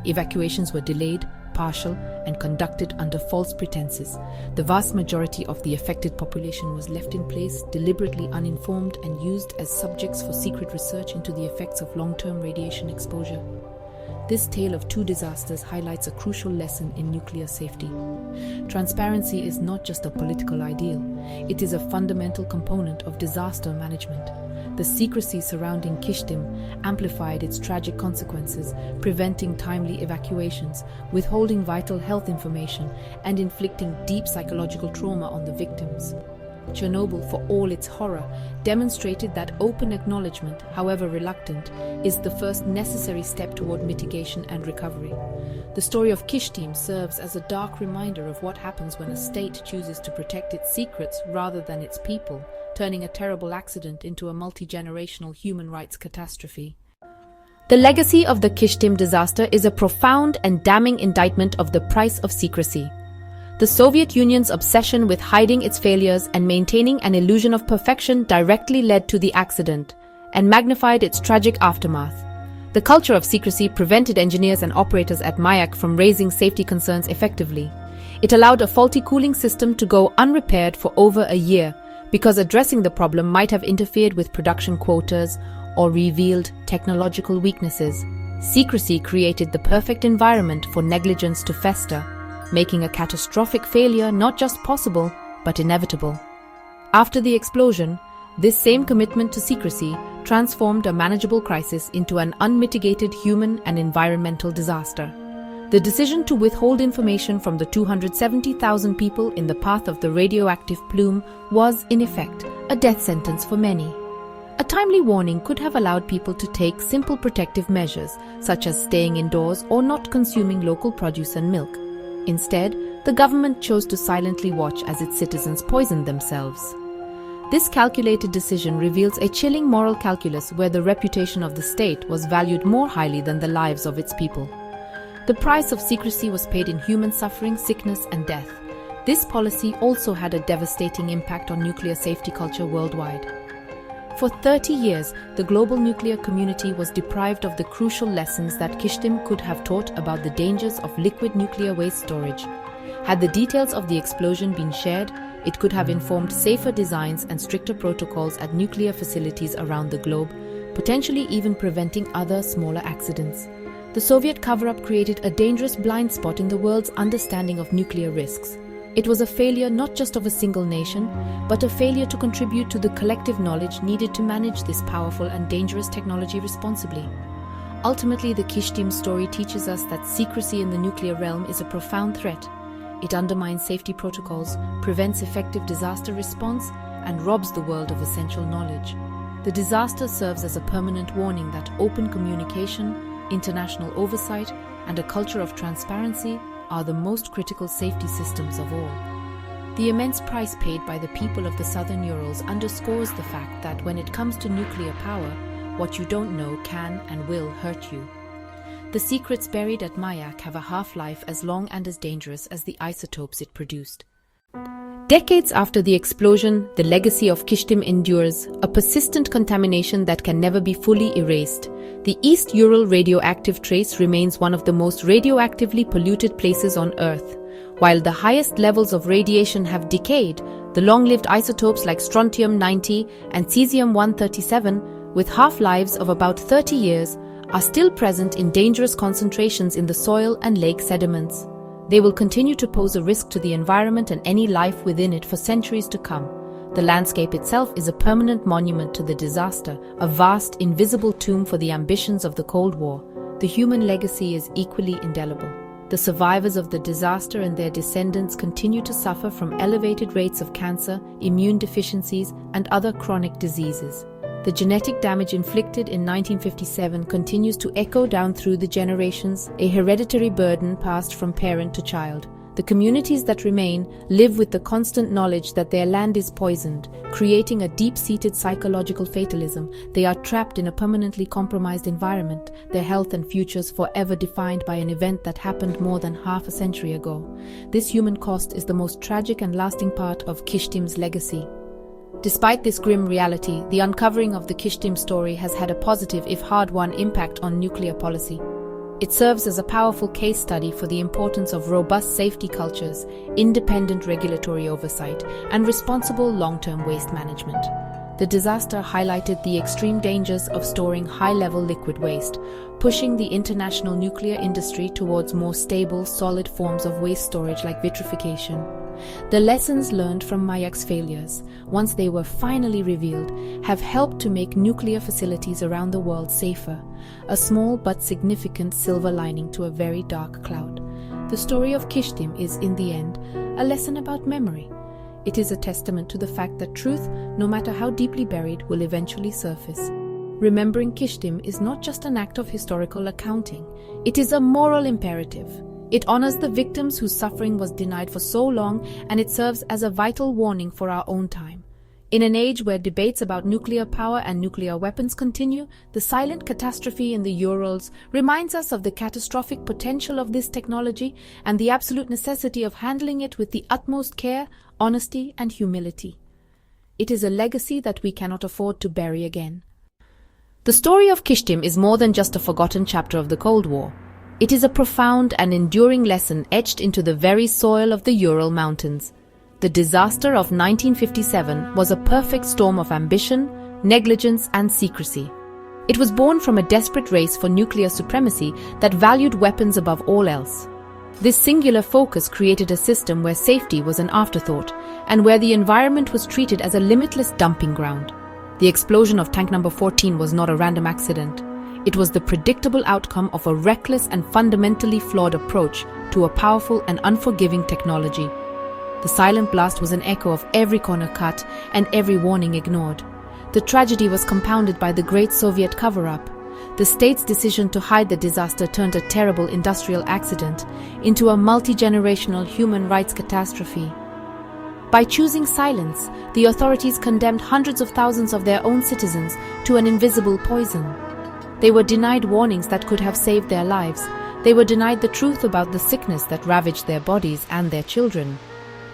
Evacuations were delayed, partial, and conducted under false pretenses. The vast majority of the affected population was left in place, deliberately uninformed, and used as subjects for secret research into the effects of long-term radiation exposure. This tale of two disasters highlights a crucial lesson in nuclear safety. Transparency is not just a political ideal, it is a fundamental component of disaster management. The secrecy surrounding Kishtim amplified its tragic consequences, preventing timely evacuations, withholding vital health information, and inflicting deep psychological trauma on the victims. Chernobyl, for all its horror, demonstrated that open acknowledgement, however reluctant, is the first necessary step toward mitigation and recovery. The story of Kishtim serves as a dark reminder of what happens when a state chooses to protect its secrets rather than its people, turning a terrible accident into a multi-generational human rights catastrophe. The legacy of the Kishtim disaster is a profound and damning indictment of the price of secrecy. The Soviet Union's obsession with hiding its failures and maintaining an illusion of perfection directly led to the accident and magnified its tragic aftermath. The culture of secrecy prevented engineers and operators at Mayak from raising safety concerns effectively. It allowed a faulty cooling system to go unrepaired for over a year, because addressing the problem might have interfered with production quotas or revealed technological weaknesses. Secrecy created the perfect environment for negligence to fester, making a catastrophic failure not just possible, but inevitable. After the explosion, this same commitment to secrecy transformed a manageable crisis into an unmitigated human and environmental disaster. The decision to withhold information from the 270,000 people in the path of the radioactive plume was, in effect, a death sentence for many. A timely warning could have allowed people to take simple protective measures, such as staying indoors or not consuming local produce and milk. Instead, the government chose to silently watch as its citizens poisoned themselves. This calculated decision reveals a chilling moral calculus where the reputation of the state was valued more highly than the lives of its people. The price of secrecy was paid in human suffering, sickness, and death. This policy also had a devastating impact on nuclear safety culture worldwide. For 30 years, the global nuclear community was deprived of the crucial lessons that Kishtim could have taught about the dangers of liquid nuclear waste storage. Had the details of the explosion been shared, it could have informed safer designs and stricter protocols at nuclear facilities around the globe, potentially even preventing other smaller accidents. The Soviet cover-up created a dangerous blind spot in the world's understanding of nuclear risks. It was a failure not just of a single nation, but a failure to contribute to the collective knowledge needed to manage this powerful and dangerous technology responsibly. Ultimately, the Kishtim story teaches us that secrecy in the nuclear realm is a profound threat. It undermines safety protocols, prevents effective disaster response, and robs the world of essential knowledge. The disaster serves as a permanent warning that open communication, international oversight, and a culture of transparency are the most critical safety systems of all. The immense price paid by the people of the Southern Urals underscores the fact that when it comes to nuclear power, what you don't know can and will hurt you. The secrets buried at Mayak have a half-life as long and as dangerous as the isotopes it produced. Decades after the explosion, the legacy of Kishtim endures, a persistent contamination that can never be fully erased. The East Ural radioactive trace remains one of the most radioactively polluted places on Earth. While the highest levels of radiation have decayed, the long-lived isotopes like strontium-90 and cesium-137, with half-lives of about 30 years, are still present in dangerous concentrations in the soil and lake sediments. They will continue to pose a risk to the environment and any life within it for centuries to come. The landscape itself is a permanent monument to the disaster, a vast, invisible tomb for the ambitions of the Cold War. The human legacy is equally indelible. The survivors of the disaster and their descendants continue to suffer from elevated rates of cancer, immune deficiencies, and other chronic diseases. The genetic damage inflicted in 1957 continues to echo down through the generations, a hereditary burden passed from parent to child. The communities that remain live with the constant knowledge that their land is poisoned, creating a deep-seated psychological fatalism. They are trapped in a permanently compromised environment, their health and futures forever defined by an event that happened more than half a century ago. This human cost is the most tragic and lasting part of Kishtim's legacy. Despite this grim reality, the uncovering of the Kishtim story has had a positive, if hard-won, impact on nuclear policy. It serves as a powerful case study for the importance of robust safety cultures, independent regulatory oversight, and responsible long-term waste management. The disaster highlighted the extreme dangers of storing high-level liquid waste, pushing the international nuclear industry towards more stable, solid forms of waste storage like vitrification. The lessons learned from Mayak's failures, once they were finally revealed, have helped to make nuclear facilities around the world safer, a small but significant silver lining to a very dark cloud. The story of Kishtim is, in the end, a lesson about memory. It is a testament to the fact that truth, no matter how deeply buried, will eventually surface. Remembering Kishtim is not just an act of historical accounting, it is a moral imperative. It honors the victims whose suffering was denied for so long, and it serves as a vital warning for our own time. In an age where debates about nuclear power and nuclear weapons continue, the silent catastrophe in the Urals reminds us of the catastrophic potential of this technology and the absolute necessity of handling it with the utmost care, honesty, and humility. It is a legacy that we cannot afford to bury again. The story of Kishtim is more than just a forgotten chapter of the Cold War. It is a profound and enduring lesson etched into the very soil of the Ural Mountains. The disaster of 1957 was a perfect storm of ambition, negligence, and secrecy. It was born from a desperate race for nuclear supremacy that valued weapons above all else. This singular focus created a system where safety was an afterthought, and where the environment was treated as a limitless dumping ground. The explosion of tank number 14 was not a random accident. It was the predictable outcome of a reckless and fundamentally flawed approach to a powerful and unforgiving technology. The silent blast was an echo of every corner cut and every warning ignored. The tragedy was compounded by the Great Soviet cover-up. The state's decision to hide the disaster turned a terrible industrial accident into a multi-generational human rights catastrophe. By choosing silence, the authorities condemned hundreds of thousands of their own citizens to an invisible poison. They were denied warnings that could have saved their lives. They were denied the truth about the sickness that ravaged their bodies and their children.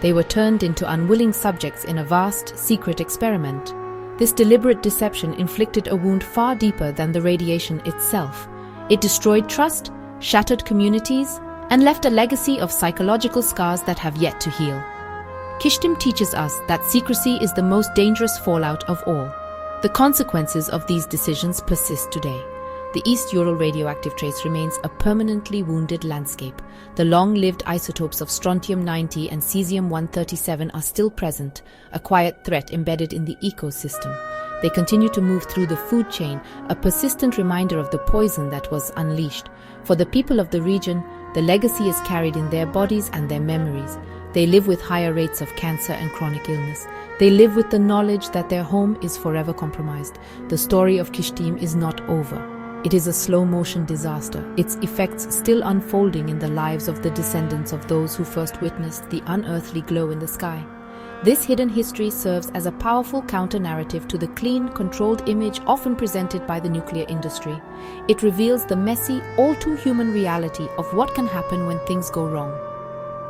They were turned into unwilling subjects in a vast, secret experiment. This deliberate deception inflicted a wound far deeper than the radiation itself. It destroyed trust, shattered communities, and left a legacy of psychological scars that have yet to heal. Kishtim teaches us that secrecy is the most dangerous fallout of all. The consequences of these decisions persist today. The East Ural radioactive trace remains a permanently wounded landscape. The long-lived isotopes of strontium-90 and cesium-137 are still present, a quiet threat embedded in the ecosystem. They continue to move through the food chain, a persistent reminder of the poison that was unleashed. For the people of the region, the legacy is carried in their bodies and their memories. They live with higher rates of cancer and chronic illness. They live with the knowledge that their home is forever compromised. The story of Kishtim is not over. It is a slow-motion disaster, its effects still unfolding in the lives of the descendants of those who first witnessed the unearthly glow in the sky. This hidden history serves as a powerful counter-narrative to the clean, controlled image often presented by the nuclear industry. It reveals the messy, all-too-human reality of what can happen when things go wrong.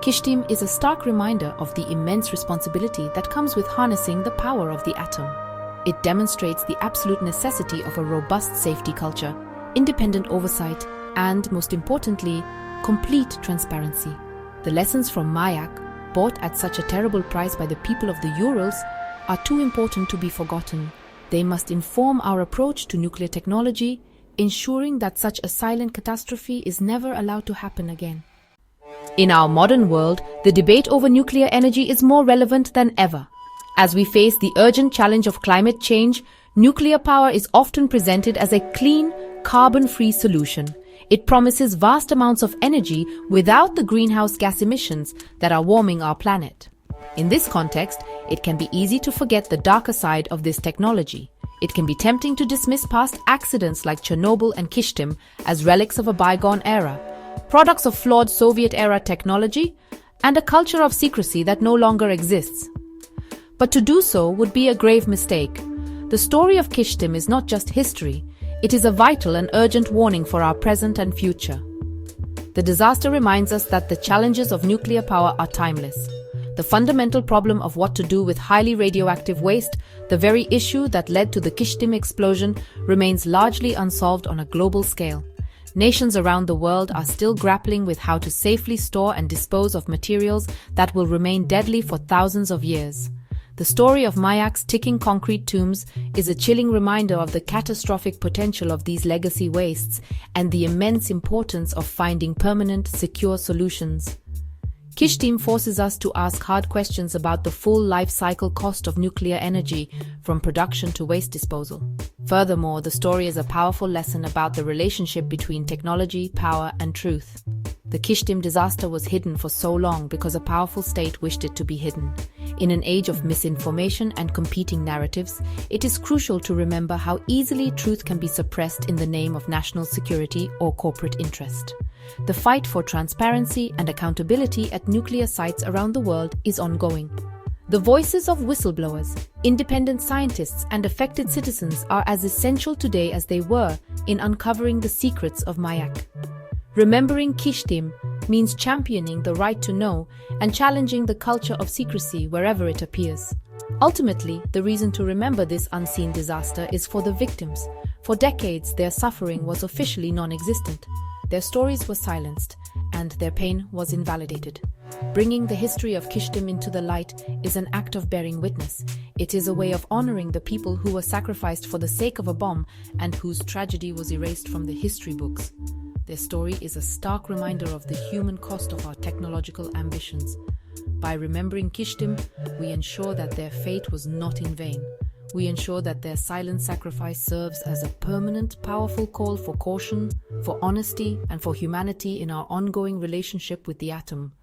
Kishtim is a stark reminder of the immense responsibility that comes with harnessing the power of the atom. It demonstrates the absolute necessity of a robust safety culture, independent oversight, and, most importantly, complete transparency. The lessons from Mayak, bought at such a terrible price by the people of the Urals, are too important to be forgotten. They must inform our approach to nuclear technology, ensuring that such a silent catastrophe is never allowed to happen again. In our modern world, the debate over nuclear energy is more relevant than ever. As we face the urgent challenge of climate change, nuclear power is often presented as a clean, carbon-free solution. It promises vast amounts of energy without the greenhouse gas emissions that are warming our planet. In this context, it can be easy to forget the darker side of this technology. It can be tempting to dismiss past accidents like Chernobyl and Kishtim as relics of a bygone era, products of flawed Soviet-era technology, and a culture of secrecy that no longer exists. But to do so would be a grave mistake. The story of Kishtim is not just history, it is a vital and urgent warning for our present and future. The disaster reminds us that the challenges of nuclear power are timeless. The fundamental problem of what to do with highly radioactive waste, the very issue that led to the Kishtim explosion, remains largely unsolved on a global scale. Nations around the world are still grappling with how to safely store and dispose of materials that will remain deadly for thousands of years. The story of Mayak's ticking concrete tombs is a chilling reminder of the catastrophic potential of these legacy wastes and the immense importance of finding permanent, secure solutions. Kishtim forces us to ask hard questions about the full life cycle cost of nuclear energy, from production to waste disposal. Furthermore, the story is a powerful lesson about the relationship between technology, power, and truth. The Kishtim disaster was hidden for so long because a powerful state wished it to be hidden. In an age of misinformation and competing narratives, it is crucial to remember how easily truth can be suppressed in the name of national security or corporate interest. The fight for transparency and accountability at nuclear sites around the world is ongoing. The voices of whistleblowers, independent scientists, and affected citizens are as essential today as they were in uncovering the secrets of Mayak. Remembering Kishtim means championing the right to know and challenging the culture of secrecy wherever it appears. Ultimately, the reason to remember this unseen disaster is for the victims. For decades, their suffering was officially non-existent. Their stories were silenced, and their pain was invalidated. Bringing the history of Kishtim into the light is an act of bearing witness. It is a way of honoring the people who were sacrificed for the sake of a bomb and whose tragedy was erased from the history books. Their story is a stark reminder of the human cost of our technological ambitions. By remembering Kishtim, we ensure that their fate was not in vain. We ensure that their silent sacrifice serves as a permanent, powerful call for caution, for honesty, and for humanity in our ongoing relationship with the atom.